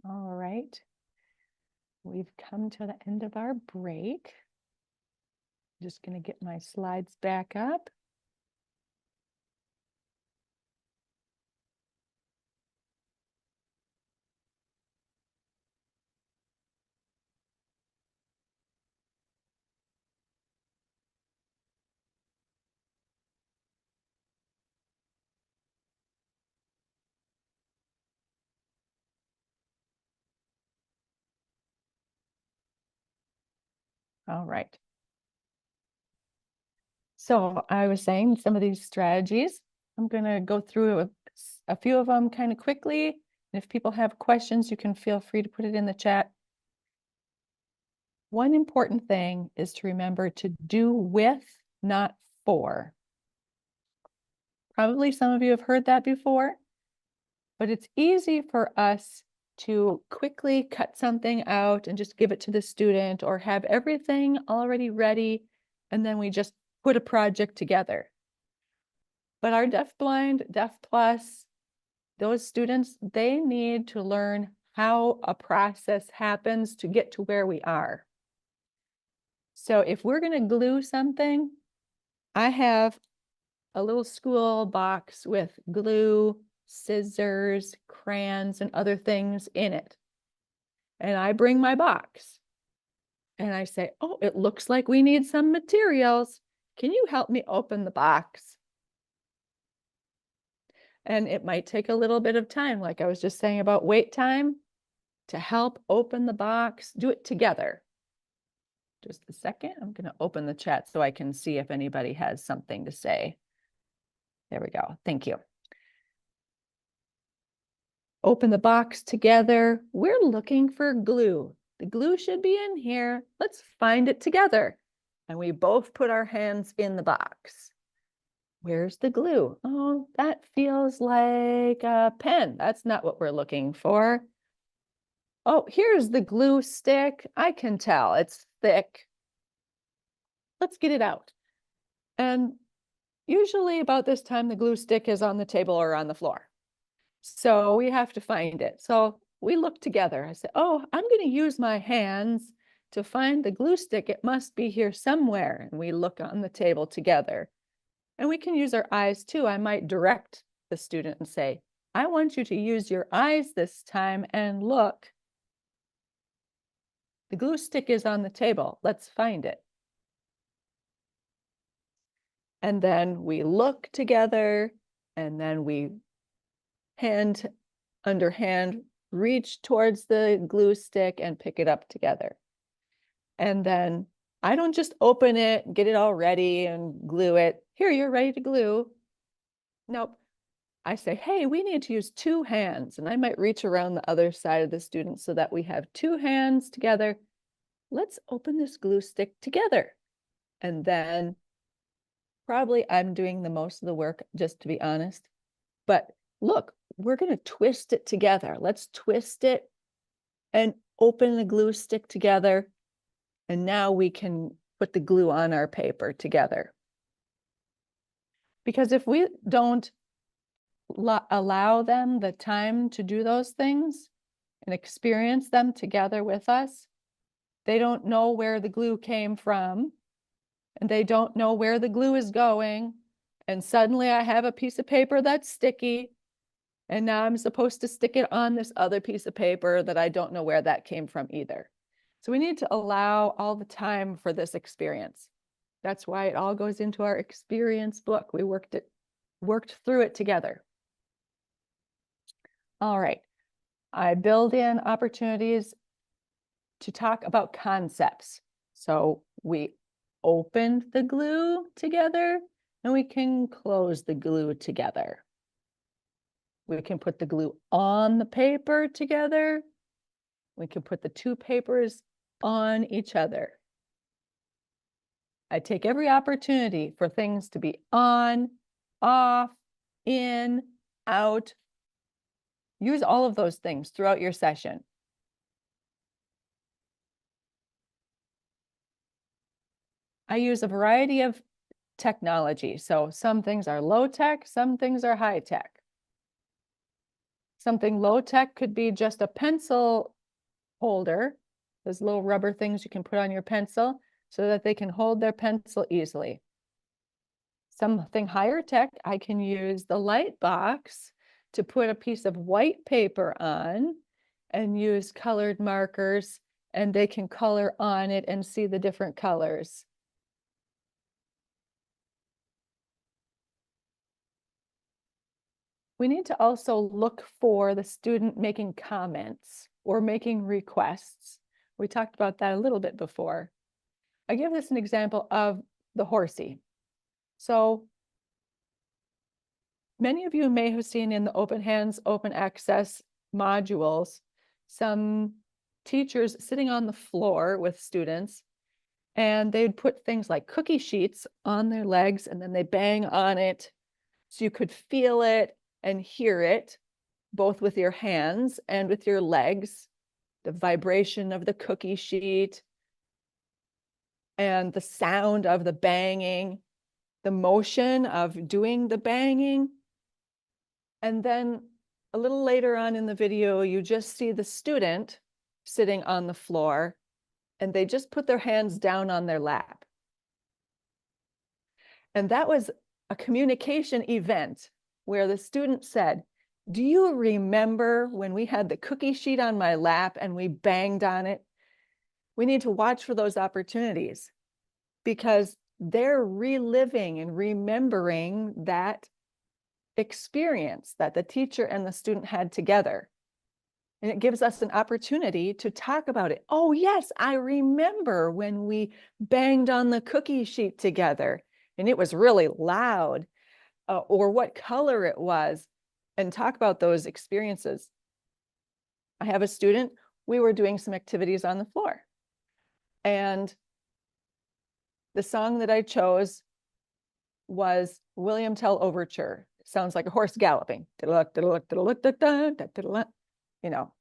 S1: All right. we've come to the end of our break. Just going to get my slides back up. All right. So I was saying some of these strategies, I'm going to go through a few of them kind of quickly. And if people have questions, you can feel free to put it in the chat. One important thing is to remember to do with, not for. Probably some of you have heard that before, but it's easy for us to quickly cut something out and just give it to the student or have everything already ready, and then we just put a project together. But our DeafBlind, Deaf Plus, those students, they need to learn how a process happens to get to where we are. So if we're going to glue something, I have a little school box with glue, scissors, crayons, and other things in it. And I bring my box and I say, oh, it looks like we need some materials. Can you help me open the box? And it might take a little bit of time, like I was just saying about wait time, to help open the box. Do it together. Just a second. I'm going to open the chat so I can see if anybody has something to say. There we go. Thank you. Open the box together. We're looking for glue. The glue should be in here. Let's find it together. And we both put our hands in the box. Where's the glue? Oh, that feels like a pen. That's not what we're looking for. Oh, here's the glue stick. I can tell it's thick. Let's get it out. And usually about this time, the glue stick is on the table or on the floor. So we have to find it. So we look together. I say, oh, I'm going to use my hands to find the glue stick. It must be here somewhere. And we look on the table together. And we can use our eyes too. I might direct the student and say, I want you to use your eyes this time and look. The glue stick is on the table. Let's find it. And then we look together, and then we hand under hand reach towards the glue stick and pick it up together. And then I don't just open it, get it all ready and glue it. Here, you're ready to glue. Nope. I say, hey, we need to use two hands. And I might reach around the other side of the student so that we have two hands together. Let's open this glue stick together. And then probably I'm doing the most of the work, just to be honest. But look, we're going to twist it together. Let's twist it and open the glue stick together. And now we can put the glue on our paper together. Because if we don't allow them the time to do those things and experience them together with us, they don't know where the glue came from, and they don't know where the glue is going. And suddenly I have a piece of paper that's sticky, and now I'm supposed to stick it on this other piece of paper that I don't know where that came from either. So we need to allow all the time for this experience. That's why it all goes into our experience book. We worked through it together. All right. I build in opportunities to talk about concepts. So we opened the glue together, and we can close the glue together. We can put the glue on the paper together. We can put the two papers on each other. I take every opportunity for things to be on, off, in, out. Use all of those things throughout your session. I use a variety of technology. So some things are low tech, some things are high tech. Something low tech could be just a pencil holder those little rubber things you can put on your pencil so that they can hold their pencil easily. Something higher tech, I can use the light box to put a piece of white paper on and use colored markers, and they can color on it and see the different colors. We need to also look for the student making comments or making requests. We talked about that a little bit before. I give this an example of the horsey. So many of you may have seen in the Open Hands, Open Access modules, some teachers sitting on the floor with students, and they'd put things like cookie sheets on their legs, and then they bang on it so you could feel it and hear it, both with your hands and with your legs, the vibration of the cookie sheet and the sound of the banging, the motion of doing the banging. And then a little later on in the video, you just see the student sitting on the floor, and they just put their hands down on their lap. And that was a communication event where the student said, "Do you remember when we had the cookie sheet on my lap and we banged on it?" We need to watch for those opportunities because they're reliving and remembering that experience that the teacher and the student had together. And it gives us an opportunity to talk about it. "Oh, yes, I remember when we banged on the cookie sheet together and it was really loud," or what color it was, and talk about those experiences. I have a student, we were doing some activities on the floor, and the song that I chose was William Tell Overture. It sounds like a horse galloping, you know.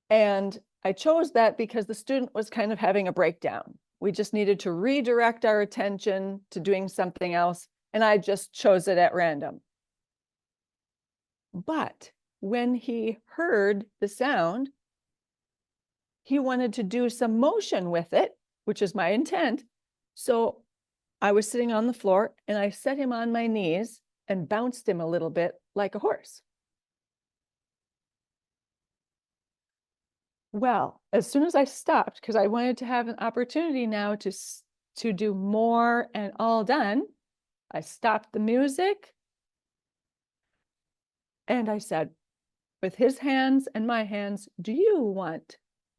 S1: And I chose that because the student was kind of having a breakdown. We just needed to redirect our attention to doing something else, and I just chose it at random. But when he heard the sound, he wanted to do some motion with it, which is my intent. So I was sitting on the floor and I set him on my knees and bounced him a little bit like a horse. Well, as soon as I stopped, because I wanted to have an opportunity now to do more and all done, I stopped the music and I said, with his hands and my hands, "Do you want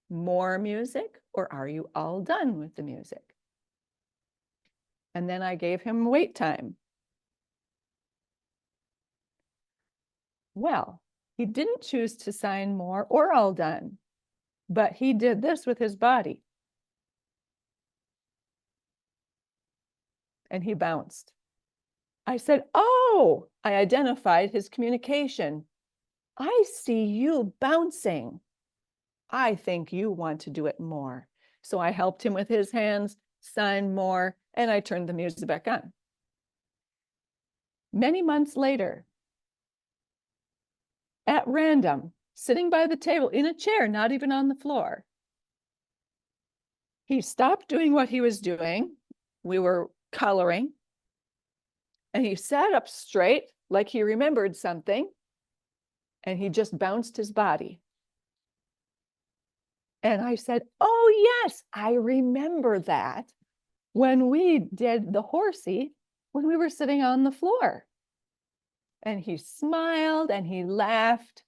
S1: more music or are you all done with the music?" And then I gave him wait time. Well, he didn't choose to sign more or all done, but he did this with his body. And he bounced. I said, "Oh," I identified his communication. "I see you bouncing. I think you want to do it more." So I helped him with his hands, signed more, and I turned the music back on. Many months later, at random, sitting by the table in a chair, not even on the floor, he stopped doing what he was doing. We were coloring, and he sat up straight like he remembered something, and he just bounced his body. And I said, "Oh, yes, I remember that when we did the horsey when we were sitting on the floor." And he smiled and he laughed.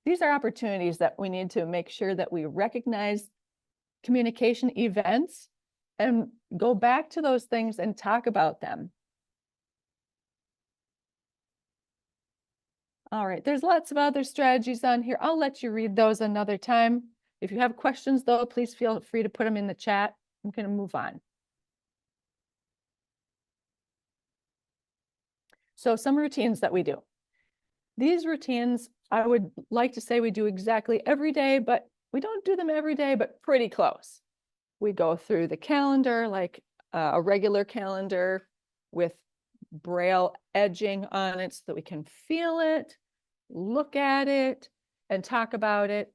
S1: These are opportunities that we need to make sure that we recognize communication events and go back to those things and talk about them. All right, there's lots of other strategies on here. I'll let you read those another time. If you have questions, though, please feel free to put them in the chat. I'm going to move on. So some routines that we do. These routines, I would like to say we do exactly every day, but we don't do them every day, but pretty close. We go through the calendar like a regular calendar with Braille edging on it so that we can feel it, look at it, and talk about it.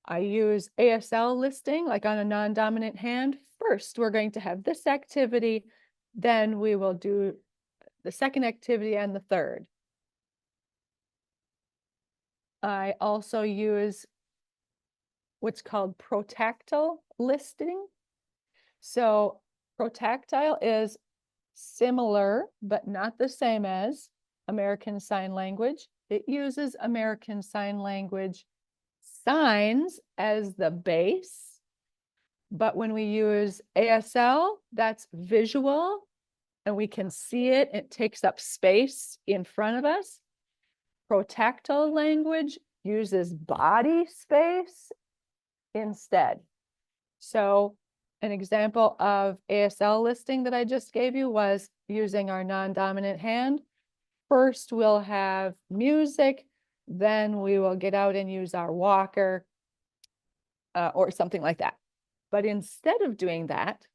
S1: I use ASL listing, like on a non-dominant hand. First, we're going to have this activity, then we will do the second activity and the third. I also use what's called protactile listing. So protactile is similar, but not the same as American Sign Language. It uses American Sign Language signs as the base. But when we use ASL, that's visual and we can see it. It takes up space in front of us. Protactile language uses body space instead. So an example of ASL listing that I just gave you was using our non-dominant hand. First, we'll have music, then we will get out and use our walker or something like that. But instead of doing that,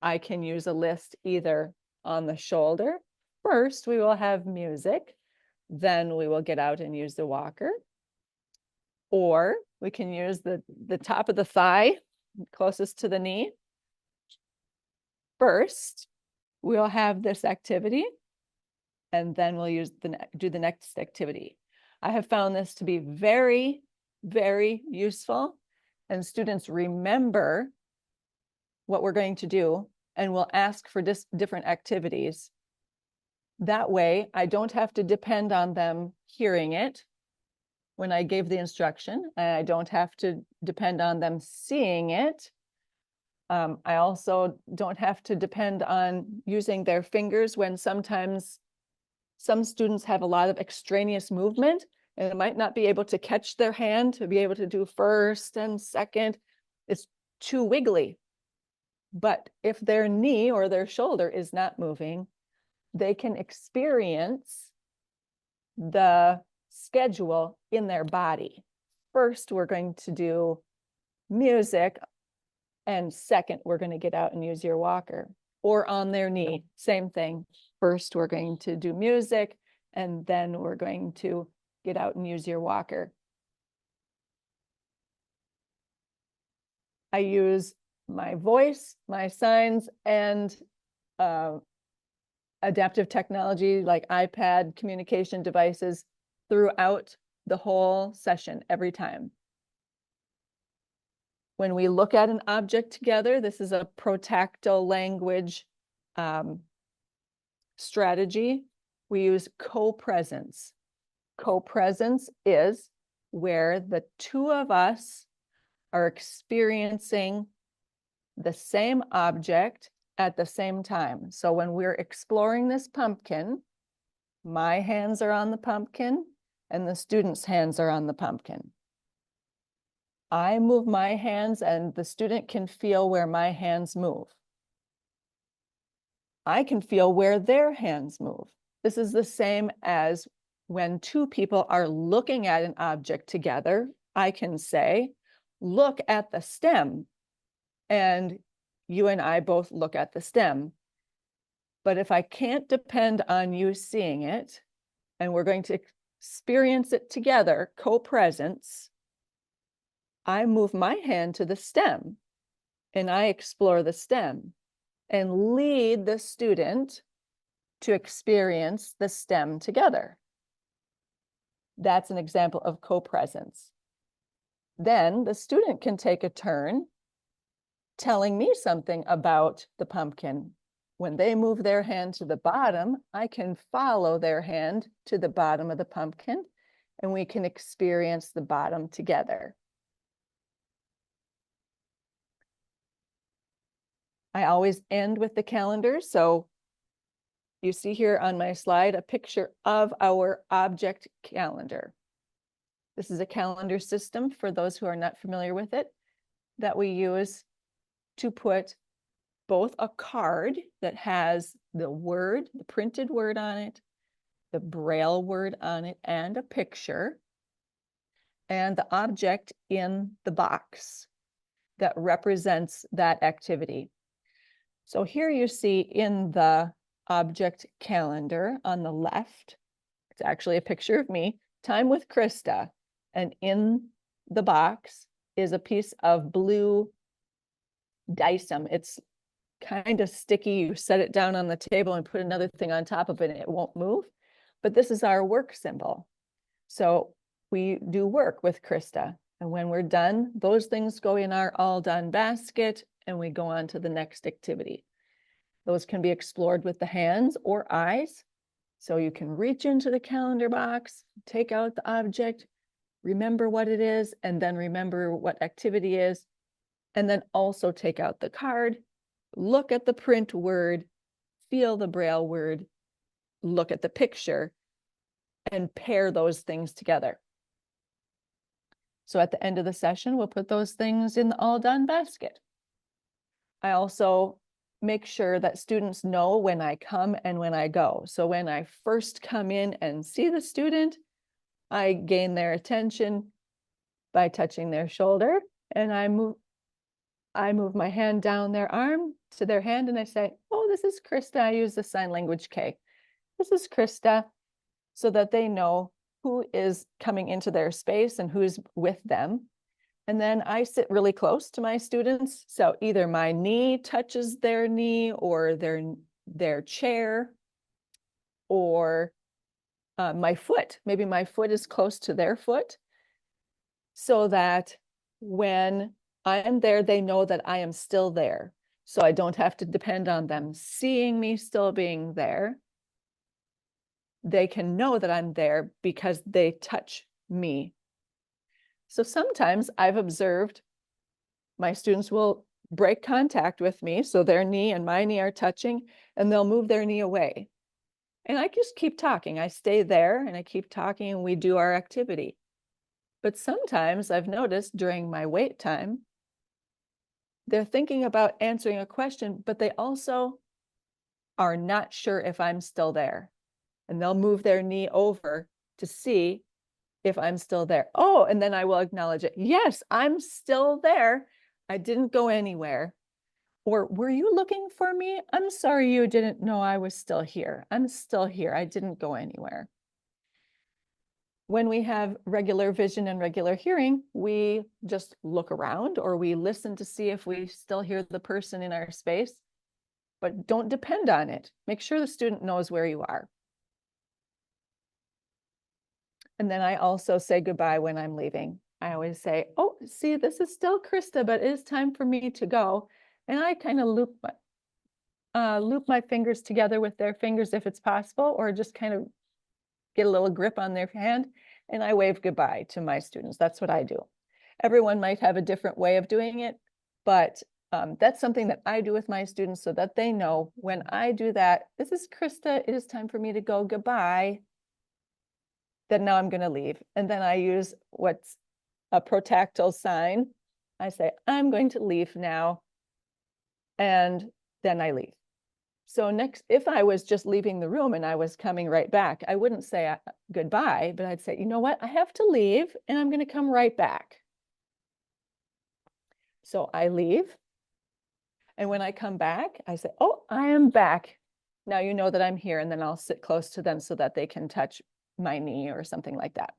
S1: I can use a list either on the shoulder. First, we will have music, then we will get out and use the walker. Or we can use the top of the thigh closest to the knee. First, we'll have this activity, and then we'll do the next activity. I have found this to be very, very useful, and students remember what we're going to do and will ask for different activities. That way, I don't have to depend on them hearing it when I gave the instruction, and I don't have to depend on them seeing it. I also don't have to depend on using their fingers when sometimes some students have a lot of extraneous movement and it might not be able to catch their hand to be able to do first and second. It's too wiggly. But if their knee or their shoulder is not moving, they can experience the schedule in their body. First, we're going to do music, and second, we're going to get out and use your walker. Or on their knee, same thing. First, we're going to do music, and then we're going to get out and use your walker. I use my voice, my signs, and adaptive technology like iPad communication devices throughout the whole session every time. When we look at an object together, this is a protactile language strategy. We use co-presence. Co-presence is where the two of us are experiencing the same object at the same time. So when we're exploring this pumpkin, my hands are on the pumpkin and the student's hands are on the pumpkin. I move my hands and the student can feel where my hands move. I can feel where their hands move. This is the same as when two people are looking at an object together. I can say, look at the stem, and you and I both look at the stem. But if I can't depend on you seeing it, and we're going to experience it together, co-presence, I move my hand to the stem and I explore the stem and lead the student to experience the stem together. That's an example of co-presence. Then the student can take a turn telling me something about the pumpkin. When they move their hand to the bottom, I can follow their hand to the bottom of the pumpkin and we can experience the bottom together. I always end with the calendar. So you see here on my slide a picture of our object calendar. This is a calendar system, for those who are not familiar with it, that we use to put both a card that has the word, the printed word on it, the Braille word on it, and a picture, and the object in the box that represents that activity. So here you see in the object calendar on the left, it's actually a picture of me, Time with Krista. And in the box, is a piece of blue Dicem. It's kind of sticky. You set it down on the table and put another thing on top of it and it won't move. But this is our work symbol. So we do work with Krista. And when we're done, those things go in our all done basket and we go on to the next activity. Those can be explored with the hands or eyes. So you can reach into the calendar box, take out the object, remember what it is, and then remember what activity is, and then also take out the card, look at the print word, feel the Braille word, look at the picture, and pair those things together. So at the end of the session, we'll put those things in the all done basket. I also make sure that students know when I come and when I go. So when I first come in and see the student, I gain their attention by touching their shoulder, and I move my hand down their arm to their hand and I say, oh, this is Krista. I use the sign language K. This is Krista, so that they know who is coming into their space and who's with them. And then I sit really close to my students. So either my knee touches their knee or their chair, or my foot. Maybe my foot is close to their foot, so that when I am there, they know that I am still there. So I don't have to depend on them seeing me still being there. They can know that I'm there because they touch me. So sometimes I've observed my students will break contact with me. So their knee and my knee are touching and they'll move their knee away. And I just keep talking. I stay there and I keep talking and we do our activity. But sometimes I've noticed during my wait time, they're thinking about answering a question, but they also are not sure if I'm still there. And they'll move their knee over to see if I'm still there. Oh, and then I will acknowledge it. Yes, I'm still there. I didn't go anywhere. Or were you looking for me? I'm sorry you didn't know I was still here. I'm still here. I didn't go anywhere. When we have regular vision and regular hearing, we just look around or we listen to see if we still hear the person in our space, but don't depend on it. Make sure the student knows where you are. And then I also say goodbye when I'm leaving. I always say, oh, see, this is still Krista, but it is time for me to go. And I kind of loop my fingers together with their fingers if it's possible, or just kind of get a little grip on their hand. And I wave goodbye to my students. That's what I do. Everyone might have a different way of doing it, but that's something that I do with my students so that they know when I do that, this is Krista, it is time for me to go, goodbye. Then now I'm going to leave. And then I use what's a protactile sign. I say, I'm going to leave now. And then I leave. So next, if I was just leaving the room and I was coming right back, I wouldn't say goodbye, but I'd say, you know what, I have to leave and I'm going to come right back. So I leave. And when I come back, I say, oh, I am back. Now you know that I'm here. And then I'll sit close to them so that they can touch my knee or something like that.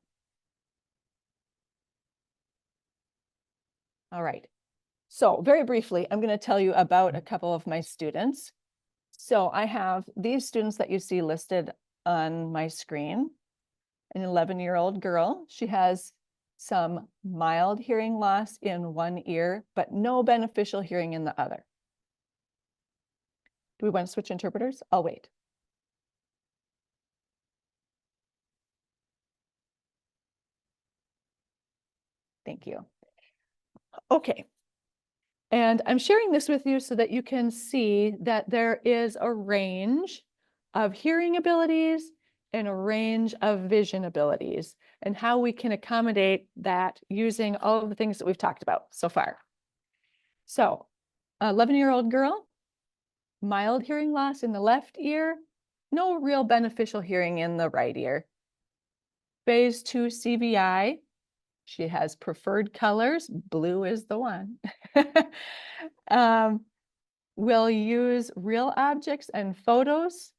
S1: All right. So very briefly, I'm going to tell you about a couple of my students. So I have these students that you see listed on my screen. An 11-year-old girl. She has some mild hearing loss in one ear, but no beneficial hearing in the other. Do we want to switch interpreters? I'll wait. Thank you. Okay. And I'm sharing this with you so that you can see that there is a range of hearing abilities and a range of vision abilities and how we can accommodate that using all of the things that we've talked about so far. So, 11-year-old girl, mild hearing loss in the left ear, no real beneficial hearing in the right ear. Phase 2 CVI. She has preferred colors. Blue is the one. We'll use real objects and photos.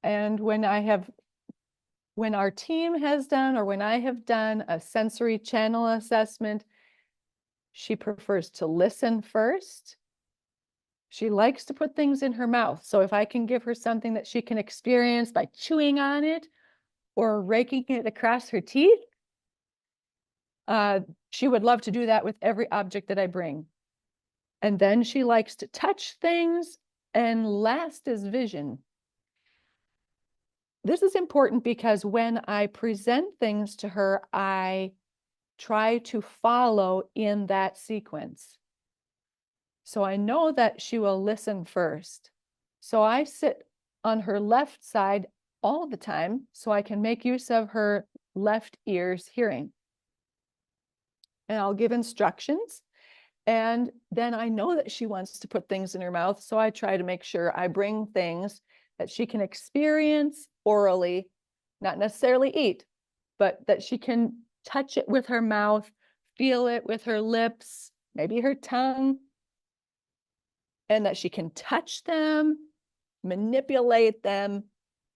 S1: And when I have when our team has done, or when I have done a sensory channel assessment, she prefers to listen first. She likes to put things in her mouth. So if I can give her something that she can experience by chewing on it or raking it across her teeth, she would love to do that with every object that I bring. And then she likes to touch things, and last is vision. This is important because when I present things to her, I try to follow in that sequence. So I know that she will listen first. So I sit on her left side all the time so I can make use of her left ear's hearing. And I'll give instructions. And then I know that she wants to put things in her mouth. So I try to make sure I bring things that she can experience orally, not necessarily eat, but that she can touch it with her mouth, feel it with her lips, maybe her tongue, and that she can touch them, manipulate them,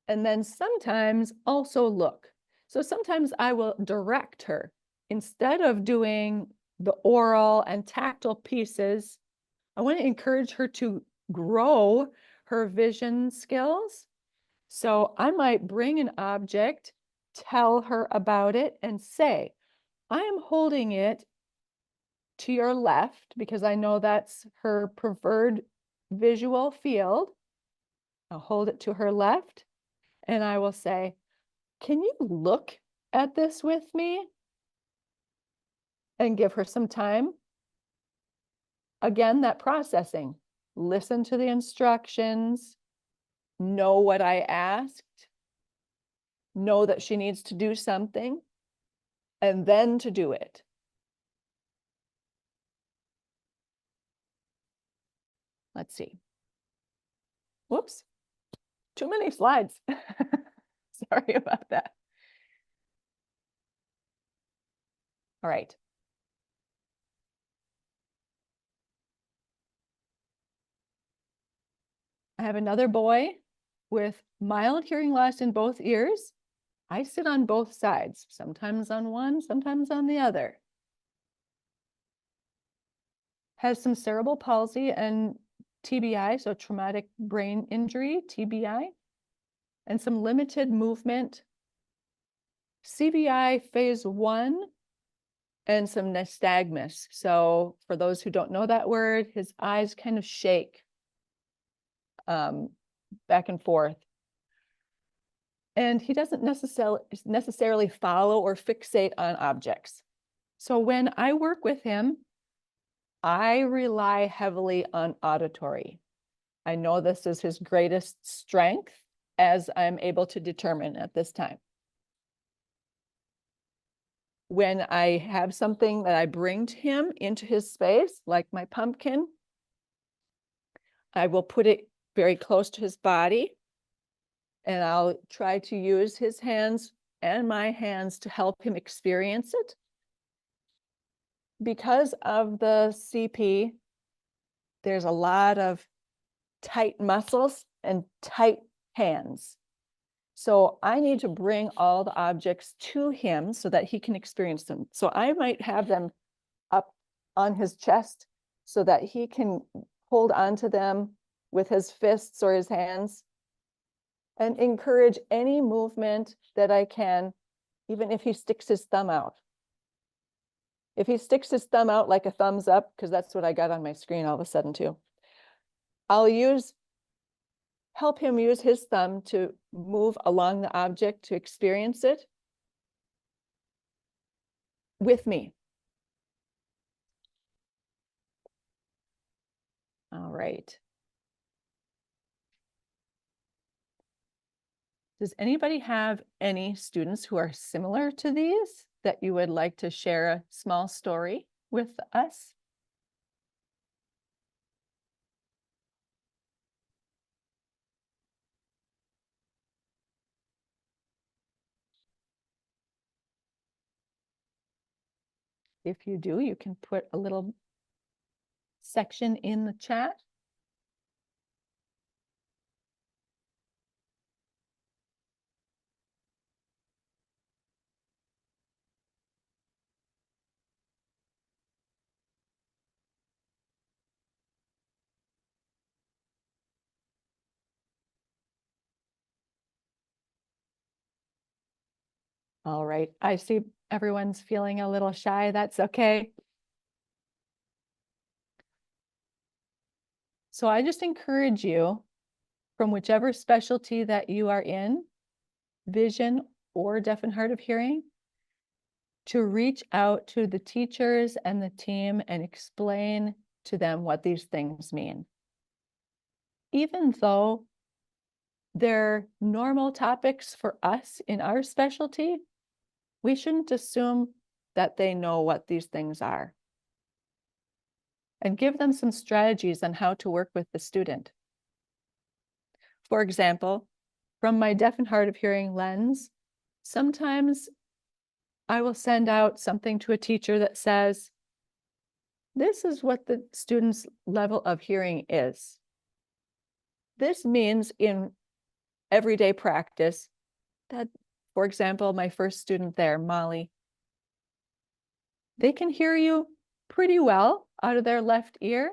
S1: and then sometimes also look. So sometimes I will direct her. Instead of doing the oral and tactile pieces, I want to encourage her to grow her vision skills. So I might bring an object, tell her about it, and say, I am holding it to your left because I know that's her preferred visual field. I'll hold it to her left and I will say, can you look at this with me? And give her some time. Again, that processing. Listen to the instructions, know what I asked, know that she needs to do something, and then to do it. Let's see. Whoops, too many slides. Sorry about that. All right. I have another boy with mild hearing loss in both ears. I sit on both sides, sometimes on one, sometimes on the other. Has some cerebral palsy and TBI, so traumatic brain injury, TBI, and some limited movement, CBI phase 1, and some nystagmus. So for those who don't know that word, his eyes kind of shake back and forth. And he doesn't necessarily follow or fixate on objects. So when I work with him, I rely heavily on auditory. I know this is his greatest strength, as I'm able to determine at this time. When I have something that I bring to him into his space, like my pumpkin, I will put it very close to his body, and I'll try to use his hands and my hands to help him experience it. Because of the CP, there's a lot of tight muscles and tight hands. So I need to bring all the objects to him so that he can experience them. So I might have them up on his chest so that he can hold onto them with his fists or his hands and encourage any movement that I can, even if he sticks his thumb out. If he sticks his thumb out like a thumbs up, because that's what I got on my screen all of a sudden too, I'll help him use his thumb to move along the object to experience it with me. All right. Does anybody have any students who are similar to these that you would like to share a small story with us? If you do, you can put a little section in the chat. All right, I see everyone's feeling a little shy. That's okay. So I just encourage you, from whichever specialty that you are in, vision or deaf and hard of hearing, to reach out to the teachers and the team and explain to them what these things mean. Even though they're normal topics for us in our specialty, we shouldn't assume that they know what these things are. And give them some strategies on how to work with the student. For example, from my deaf and hard of hearing lens, sometimes I will send out something to a teacher that says, this is what the student's level of hearing is. This means in everyday practice that, for example, my first student there, Molly, they can hear you pretty well out of their left ear.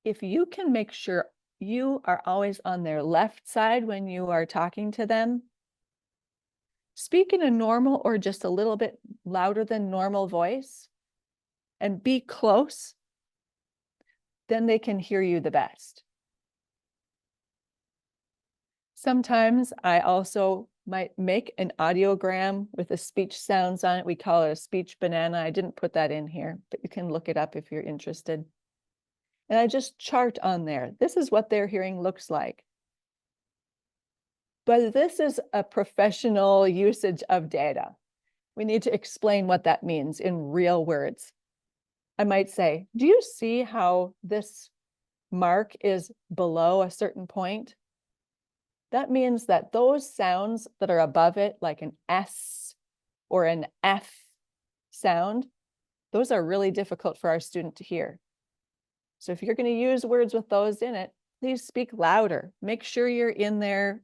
S1: If you can make sure you are always on their left side when you are talking to them, speak in a normal or just a little bit louder than normal voice, and be close, then they can hear you the best. Sometimes I also might make an audiogram with the speech sounds on it. We call it a speech banana. I didn't put that in here, but you can look it up if you're interested. And I just chart on there. This is what their hearing looks like. But this is a professional usage of data. We need to explain what that means in real words. I might say, do you see how this mark is below a certain point? That means that those sounds that are above it, like an S or an F sound, those are really difficult for our student to hear. So if you're going to use words with those in it, please speak louder. Make sure you're in their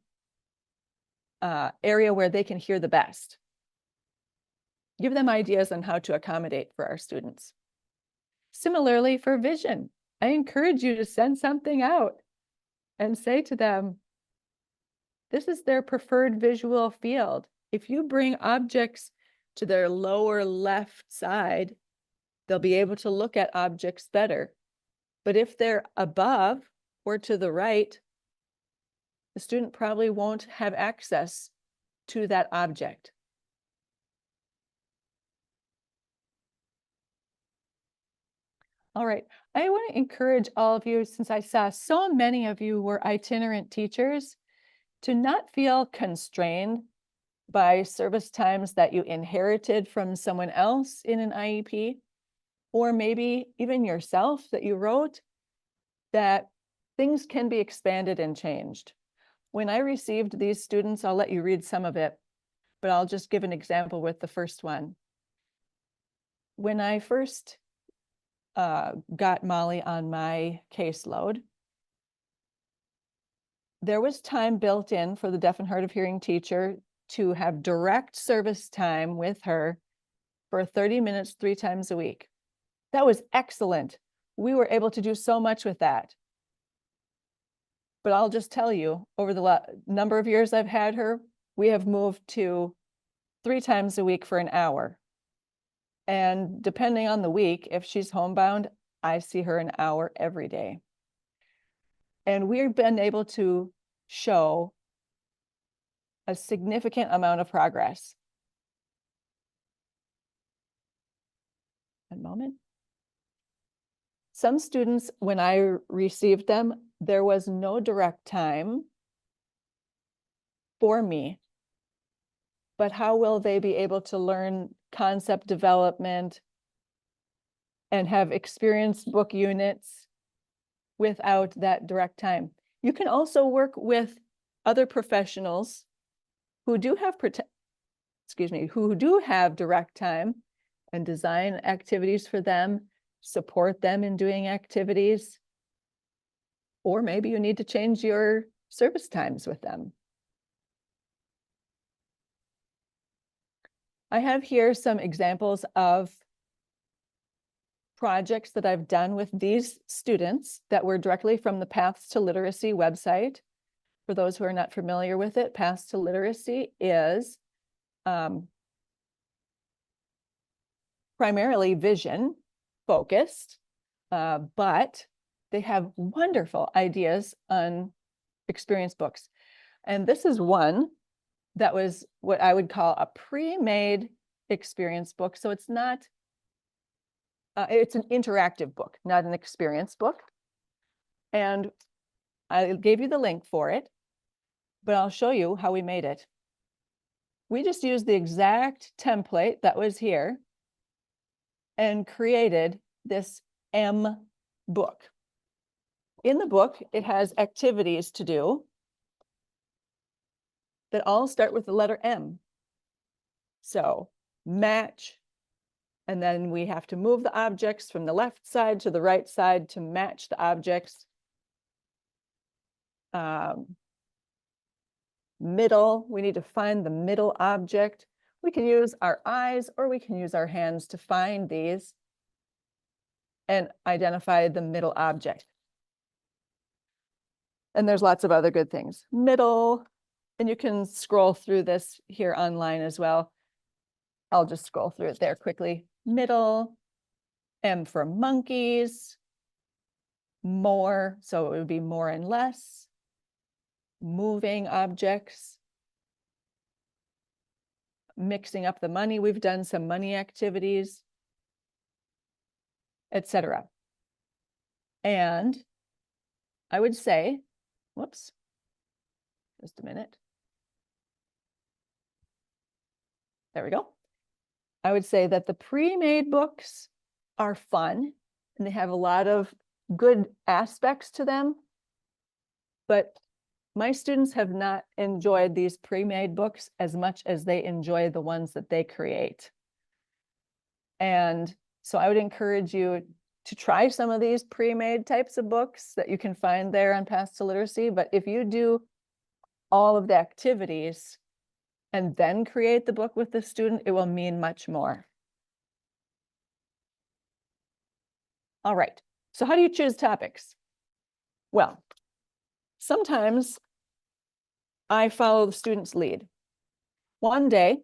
S1: area where they can hear the best. Give them ideas on how to accommodate for our students. Similarly, for vision, I encourage you to send something out and say to them, this is their preferred visual field. If you bring objects to their lower left side, they'll be able to look at objects better. But if they're above or to the right, the student probably won't have access to that object. All right, I want to encourage all of you, since I saw so many of you were itinerant teachers, to not feel constrained by service times that you inherited from someone else in an IEP, or maybe even yourself that you wrote, that things can be expanded and changed. When I received these students, I'll let you read some of it, but I'll just give an example with the first one. When I first got Molly on my caseload, there was time built in for the deaf and hard of hearing teacher to have direct service time with her for 30 minutes, 3 times a week. That was excellent. We were able to do so much with that. But I'll just tell you, over the number of years I've had her, we have moved to 3 times a week for an hour. And depending on the week, if she's homebound, I see her an hour every day. And we've been able to show a significant amount of progress. One moment. Some students, when I received them, there was no direct time for me. But how will they be able to learn concept development and have experienced book units without that direct time? You can also work with other professionals who do have direct time and design activities for them, support them in doing activities, or maybe you need to change your service times with them. I have here some examples of projects that I've done with these students that were directly from the Paths to Literacy website. For those who are not familiar with it, Paths to Literacy is primarily vision focused, but they have wonderful ideas on experience books. And this is one that was what I would call a pre-made experience book. So it's not, it's an interactive book, not an experience book. And I gave you the link for it, but I'll show you how we made it. We just used the exact template that was here and created this M book. In the book, it has activities to do that all start with the letter M. So match, and then we have to move the objects from the left side to the right side to match the objects. Middle, we need to find the middle object. We can use our eyes or we can use our hands to find these and identify the middle object. And there's lots of other good things. Middle, and you can scroll through this here online as well. I'll just scroll through it there quickly. Middle, M for monkeys, more, so it would be more and less, moving objects, mixing up the money. We've done some money activities, etc. And I would say, whoops, just a minute. There we go. I would say that the pre-made books are fun and they have a lot of good aspects to them, but my students have not enjoyed these pre-made books as much as they enjoy the ones that they create. And so I would encourage you to try some of these pre-made types of books that you can find there on Paths to Literacy. But if you do all of the activities and then create the book with the student, it will mean much more. All right, so how do you choose topics? Well, sometimes I follow the student's lead. One day,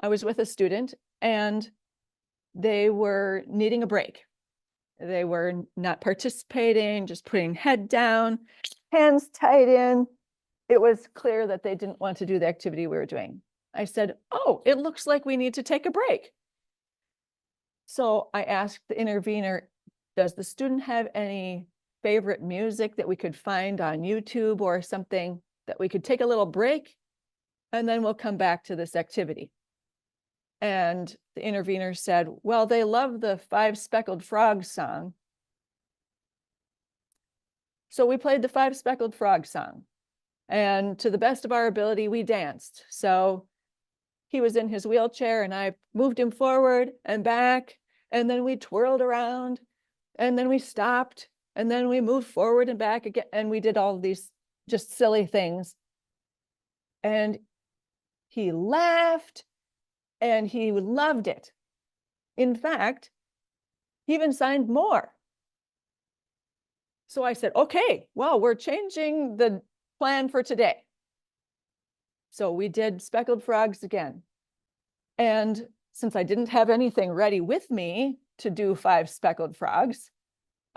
S1: I was with a student and they were needing a break. They were not participating, just putting head down, hands tight in. It was clear that they didn't want to do the activity we were doing. I said, oh, it looks like we need to take a break. So I asked the intervener, does the student have any favorite music that we could find on YouTube or something that we could take a little break and then we'll come back to this activity? And the intervener said, well, they love the Five Speckled Frogs song. So we played the Five Speckled Frog song. And to the best of our ability, we danced. So he was in his wheelchair and I moved him forward and back. And then we twirled around and then we stopped and then we moved forward and back again. And we did all of these just silly things. And he laughed and he loved it. In fact, he even signed more. So I said, okay, well, we're changing the plan for today. So we did speckled frogs again. And since I didn't have anything ready with me to do 5 speckled frogs,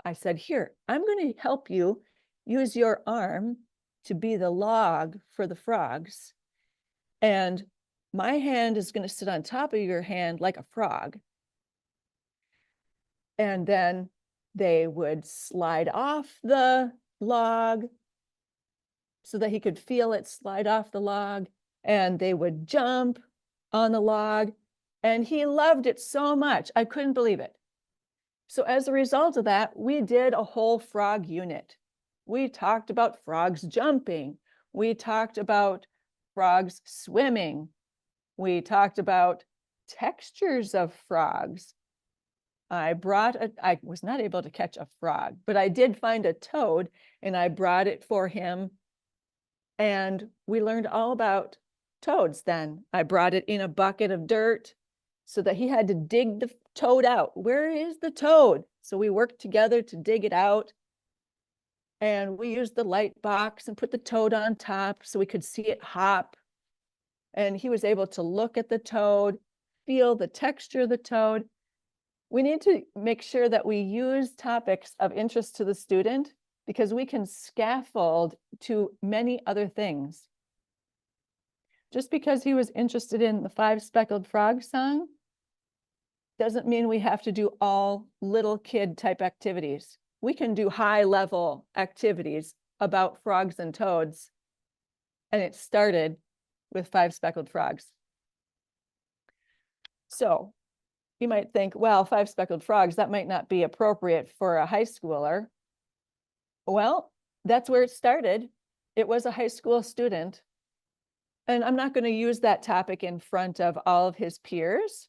S1: I said, here, I'm going to help you use your arm to be the log for the frogs. And my hand is going to sit on top of your hand like a frog. And then they would slide off the log so that he could feel it slide off the log. And they would jump on the log. And he loved it so much. I couldn't believe it. So as a result of that, we did a whole frog unit. We talked about frogs jumping. We talked about frogs swimming. We talked about textures of frogs. I was not able to catch a frog, but I did find a toad and I brought it for him. And we learned all about toads then. I brought it in a bucket of dirt so that he had to dig the toad out. Where is the toad? So we worked together to dig it out. And we used the light box and put the toad on top so we could see it hop. And he was able to look at the toad, feel the texture of the toad. We need to make sure that we use topics of interest to the student because we can scaffold to many other things. Just because he was interested in the Five Speckled Frogs song doesn't mean we have to do all little kid type activities. We can do high level activities about frogs and toads. And it started with Five Speckled Frogs. So you might think, well, Five Speckled Frogs, that might not be appropriate for a high schooler. Well, that's where it started. It was a high school student. And I'm not going to use that topic in front of all of his peers,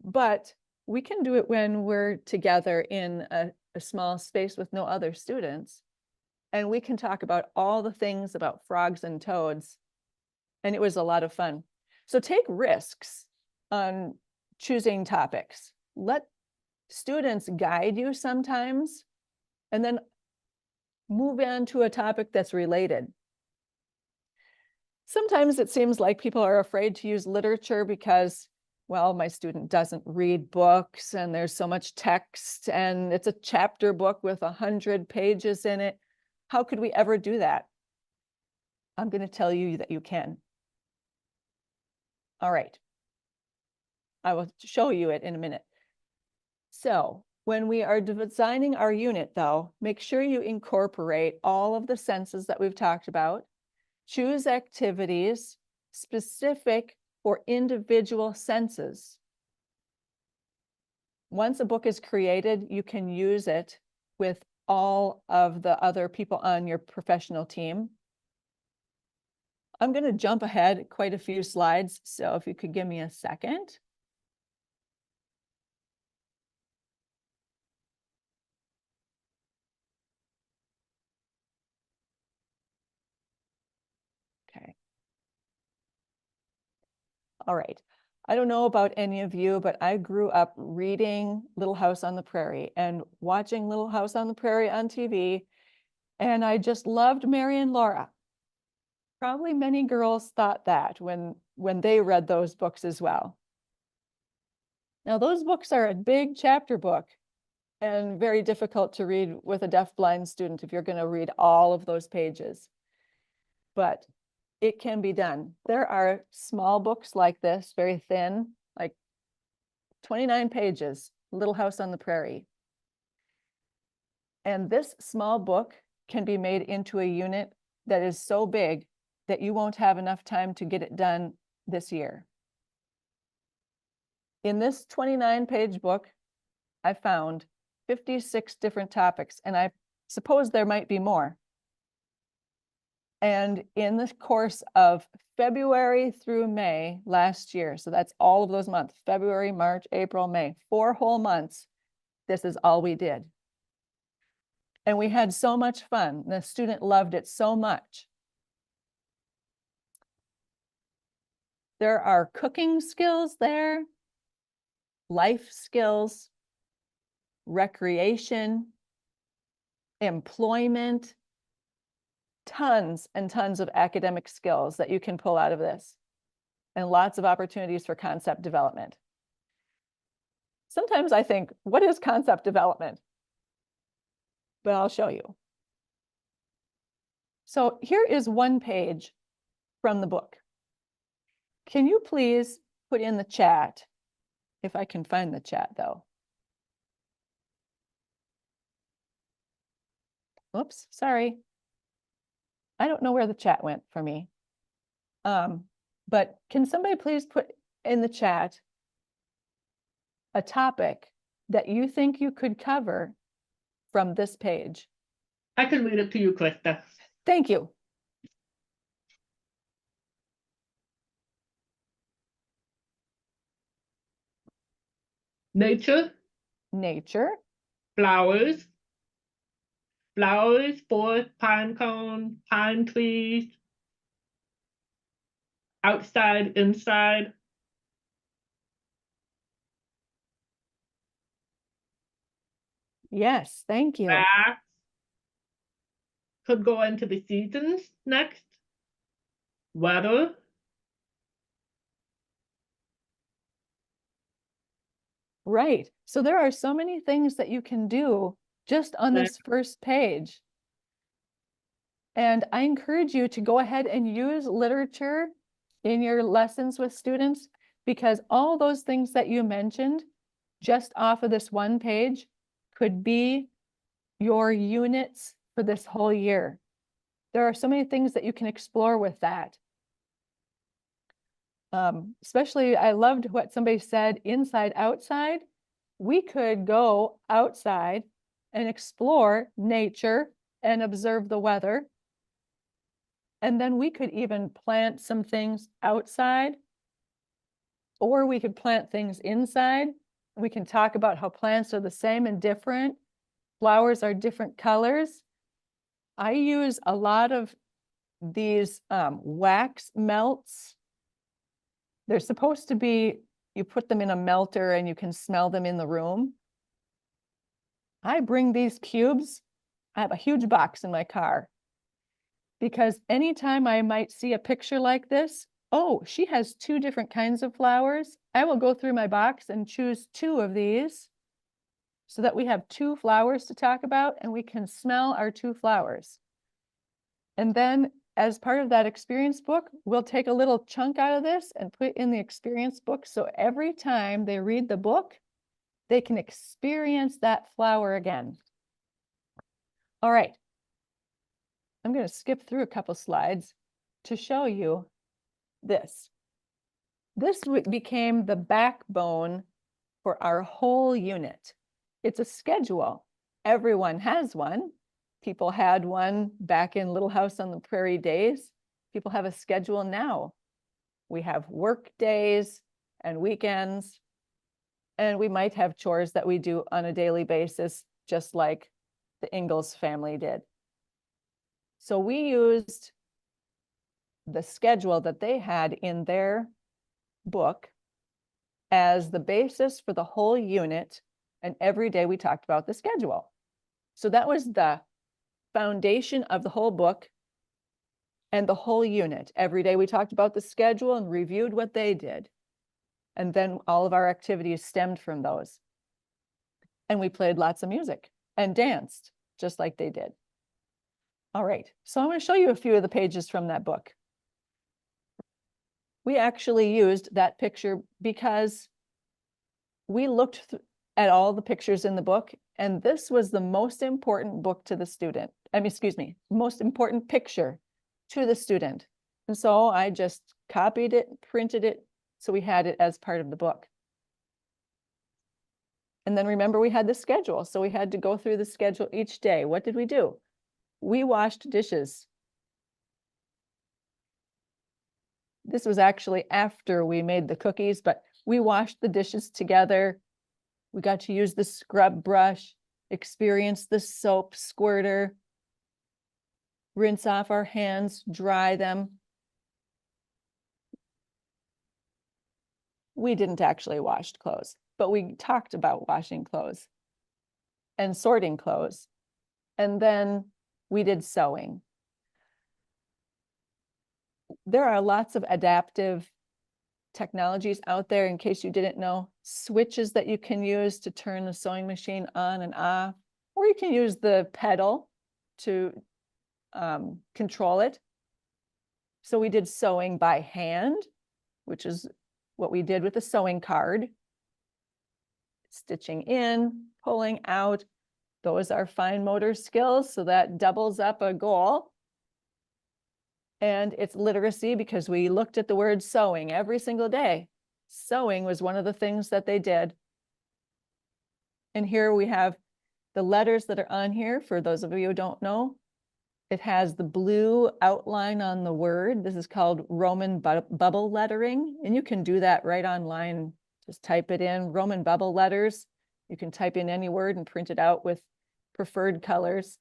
S1: but we can do it when we're together in a small space with no other students. And we can talk about all the things about frogs and toads. And it was a lot of fun. So take risks on choosing topics. Let students guide you sometimes, and then move on to a topic that's related. Sometimes it seems like people are afraid to use literature because, well, my student doesn't read books and there's so much text and it's a chapter book with 100 pages in it. How could we ever do that? I'm going to tell you that you can. All right. I will show you it in a minute. So when we are designing our unit, though, make sure you incorporate all of the senses that we've talked about. Choose activities specific for individual senses. Once a book is created, you can use it with all of the other people on your professional team. I'm going to jump ahead quite a few slides, so if you could give me a second. Okay. All right. I don't know about any of you, but I grew up reading Little House on the Prairie and watching Little House on the Prairie on TV, and I just loved Mary and Laura. Probably many girls thought that when they read those books as well. Now, those books are a big chapter book and very difficult to read with a deafblind student if you're going to read all of those pages. But it can be done. There are small books like this, very thin, like 29 pages, Little House on the Prairie. And this small book can be made into a unit that is so big that you won't have enough time to get it done this year. In this 29-page book, I found 56 different topics, and I suppose there might be more. And in the course of February through May last year, so that's all of those months, February, March, April, May, 4 whole months, this is all we did. And we had so much fun. The student loved it so much. There are cooking skills there, life skills, recreation, employment, tons and tons of academic skills that you can pull out of this, and lots of opportunities for concept development. Sometimes I think, what is concept development? But I'll show you. So here is one page from the book. Can you please put in the chat, if I can find the chat though. Oops, sorry. I don't know where the chat went for me. But can somebody please put in the chat a topic that you think you could cover from this page?
S2: I can read it to you, Krista.
S1: Thank you.
S2: Nature,
S1: Nature,
S2: flowers, forest, pine cone, pine trees, outside, inside,
S1: yes, thank you.
S2: grass. Could go into the seasons next. Weather.
S1: Right. So there are so many things that you can do just on
S2: Right.
S1: this first page. And I encourage you to go ahead and use literature in your lessons with students, because all those things that you mentioned just off of this one page could be your units for this whole year. There are so many things that you can explore with that. Especially, I loved what somebody said, inside, outside. We could go outside and explore nature and observe the weather. And then we could even plant some things outside, or we could plant things inside. We can talk about how plants are the same and different. Flowers are different colors. I use a lot of these wax melts. They're supposed to be, you put them in a melter and you can smell them in the room. I bring these cubes. I have a huge box in my car, because anytime I might see a picture like this, oh, she has 2 different kinds of flowers, I will go through my box and choose 2 of these so that we have 2 flowers to talk about and we can smell our 2 flowers. And then as part of that experience book, we'll take a little chunk out of this and put it in the experience book. So every time they read the book, they can experience that flower again. All right. I'm going to skip through a couple slides to show you this. This became the backbone for our whole unit. It's a schedule. Everyone has one. People had one back in Little House on the Prairie days. People have a schedule now. We have work days and weekends, and we might have chores that we do on a daily basis, just like the Ingalls family did. So we used the schedule that they had in their book as the basis for the whole unit, and every day we talked about the schedule. So that was the foundation of the whole book and the whole unit. Every day we talked about the schedule and reviewed what they did. And then all of our activities stemmed from those. And we played lots of music and danced just like they did. All right, so I'm going to show you a few of the pages from that book. We actually used that picture because we looked at all the pictures in the book, and this was the most important book to the student. Most important picture to the student. And so I just copied it, printed it, so we had it as part of the book. And then remember, we had the schedule, so we had to go through the schedule each day. What did we do? We washed dishes. This was actually after we made the cookies, but we washed the dishes together. We got to use the scrub brush, experience the soap squirter, rinse off our hands, dry them. We didn't actually wash clothes, but we talked about washing clothes and sorting clothes. And then we did sewing. There are lots of adaptive technologies out there, in case you didn't know, switches that you can use to turn the sewing machine on and off, or you can use the pedal to control it. So we did sewing by hand, which is what we did with the sewing card. Stitching in, pulling out, those are fine motor skills, so that doubles up a goal. And it's literacy, because we looked at the word sewing every single day. Sewing was one of the things that they did. And here we have the letters that are on here. For those of you who don't know, it has the blue outline on the word. This is called Roman bubble lettering. And you can do that right online. Just type it in, Roman bubble letters. You can type in any word and print it out with preferred colors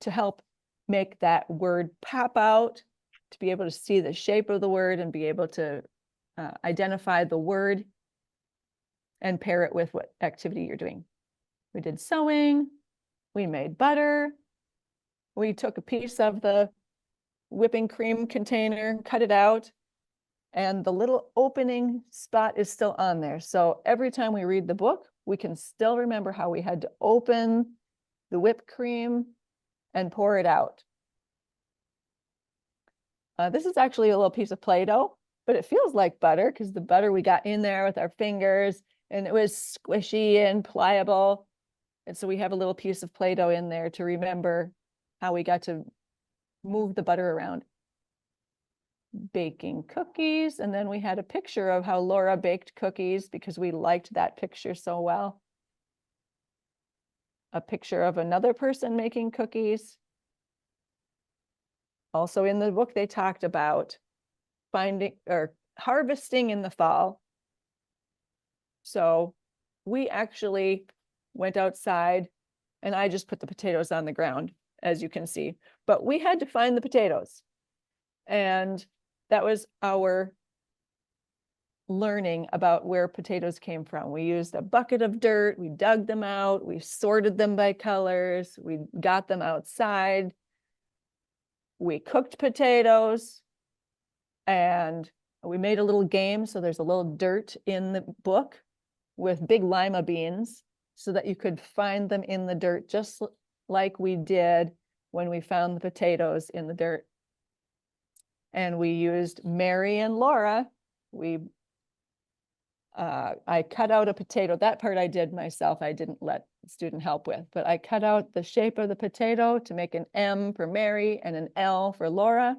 S1: to help make that word pop out, to be able to see the shape of the word and be able to identify the word and pair it with what activity you're doing. We did sewing, we made butter, we took a piece of the whipping cream container, cut it out, And the little opening spot is still on there. So every time we read the book, we can still remember how we had to open the whipped cream and pour it out. This is actually a little piece of Play-Doh, but it feels like butter because the butter we got in there with our fingers and it was squishy and pliable. And so we have a little piece of Play-Doh in there to remember how we got to move the butter around. Baking cookies, and then we had a picture of how Laura baked cookies because we liked that picture so well. A picture of another person making cookies. Also in the book, they talked about finding or harvesting in the fall. So we actually went outside and I just put the potatoes on the ground, as you can see, but we had to find the potatoes. And that was our learning about where potatoes came from. We used a bucket of dirt, we dug them out, we sorted them by colors, we got them outside, we cooked potatoes, and we made a little game. So there's a little dirt in the book with big lima beans so that you could find them in the dirt, just like we did when we found the potatoes in the dirt. And we used Mary and Laura. I cut out a potato. That part I did myself. I didn't let the student help with, but I cut out the shape of the potato to make an M for Mary and an L for Laura.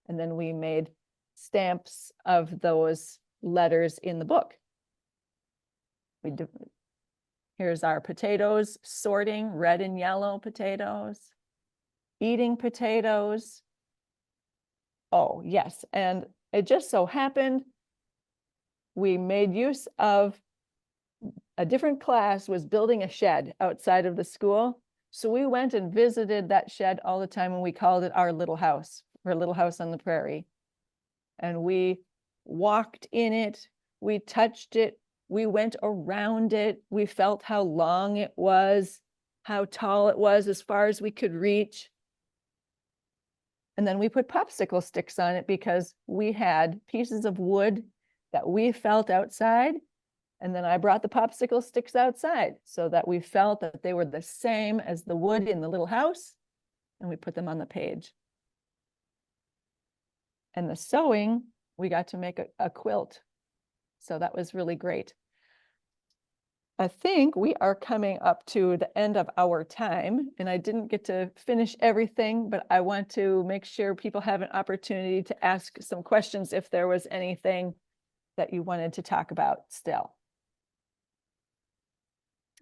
S1: And then we made stamps of those letters in the book. Here's our potatoes, sorting red and yellow potatoes, eating potatoes. Oh, yes. And it just so happened we made use of a different class was building a shed outside of the school. So we went and visited that shed all the time and we called it our little house, or little house on the prairie. And we walked in it, we touched it, we went around it, we felt how long it was, how tall it was as far as we could reach. And then we put popsicle sticks on it because we had pieces of wood that we felt outside. And then I brought the popsicle sticks outside so that we felt that they were the same as the wood in the little house. And we put them on the page. And the sewing, we got to make a quilt. So that was really great. I think we are coming up to the end of our time, and I didn't get to finish everything, but I want to make sure people have an opportunity to ask some questions if there was anything that you wanted to talk about still.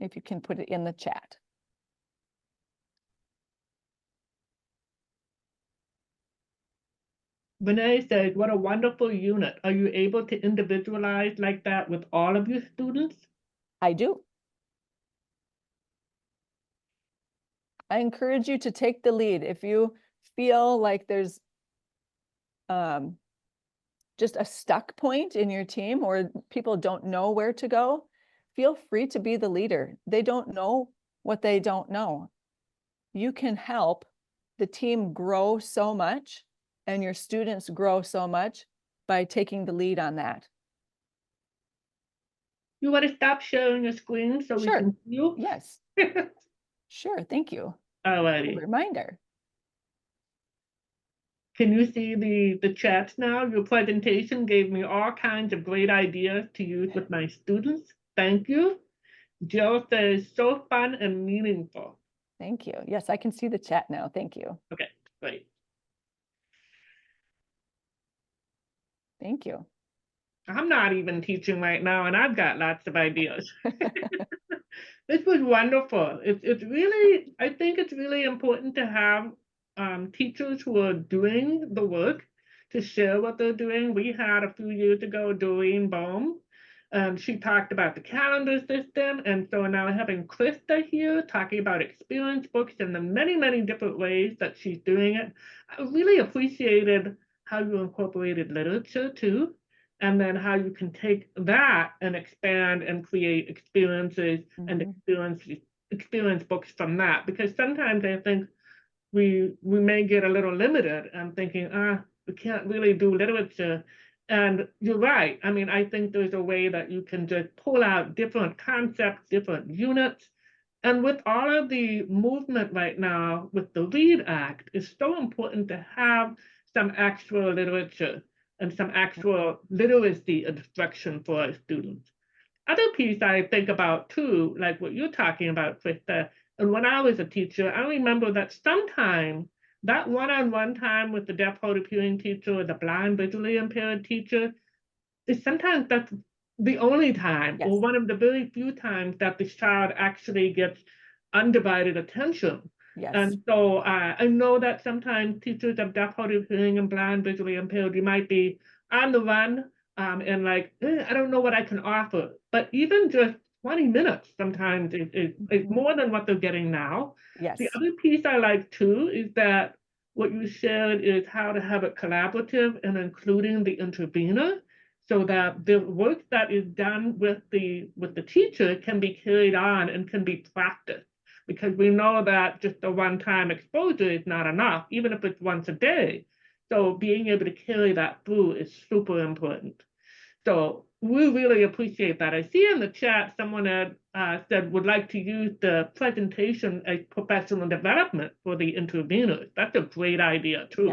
S1: If you can put it in the chat.
S2: Renee says, what a wonderful unit. Are you able to individualize like that with all of your students?
S1: I do. I encourage you to take the lead. If you feel like there's just a stuck point in your team or people don't know where to go, feel free to be the leader. They don't know what they don't know. You can help the team grow so much and your students grow so much by taking the lead on that.
S2: You want to stop sharing your screen so we can see you?
S1: Yes. Sure, thank you.
S2: Alrighty.
S1: Reminder.
S2: Can you see the chat now? Your presentation gave me all kinds of great ideas to use with my students. Thank you. Jill says, so fun and meaningful.
S1: Thank you. Yes, I can see the chat now. Thank you.
S2: Okay, great.
S1: Thank you.
S2: I'm not even teaching right now, and I've got lots of ideas. This was wonderful. It's really, I think it's really important to have teachers who are doing the work to share what they're doing. We had a few years ago Doreen Baum. She talked about the calendar system, and so now having Krista here talking about experience books and the many, many different ways that she's doing it. I really appreciated how you incorporated literature too, and then how you can take that and expand and create experiences and experience books from that. Because sometimes I think we may get a little limited and thinking, we can't really do literature. And you're right. I mean, I think there's a way that you can just pull out different concepts, different units. And with all of the movement right now with the READ Act, it's so important to have some actual literature and some actual literacy instruction for our students. Other piece I think about too, like what you're talking about, Krista, and when I was a teacher, I remember that sometimes that one-on-one time with the deaf hard of hearing teacher or the blind visually impaired teacher is sometimes that's the only time
S1: Yes.
S2: or one of the very few times that this child actually gets undivided attention.
S1: Yes.
S2: And so I know that sometimes teachers of deaf, hard of hearing, and blind, visually impaired, you might be on the run and like, I don't know what I can offer. But even just 20 minutes sometimes is more than what they're getting now.
S1: Yes.
S2: The other piece I like too is that what you shared is how to have it collaborative and including the intervener so that the work that is done with the teacher can be carried on and can be practiced. Because we know that just a one-time exposure is not enough, even if it's once a day. So being able to carry that through is super important. So we really appreciate that. I see in the chat someone had said would like to use the presentation as professional development for the interveners. That's a great idea too.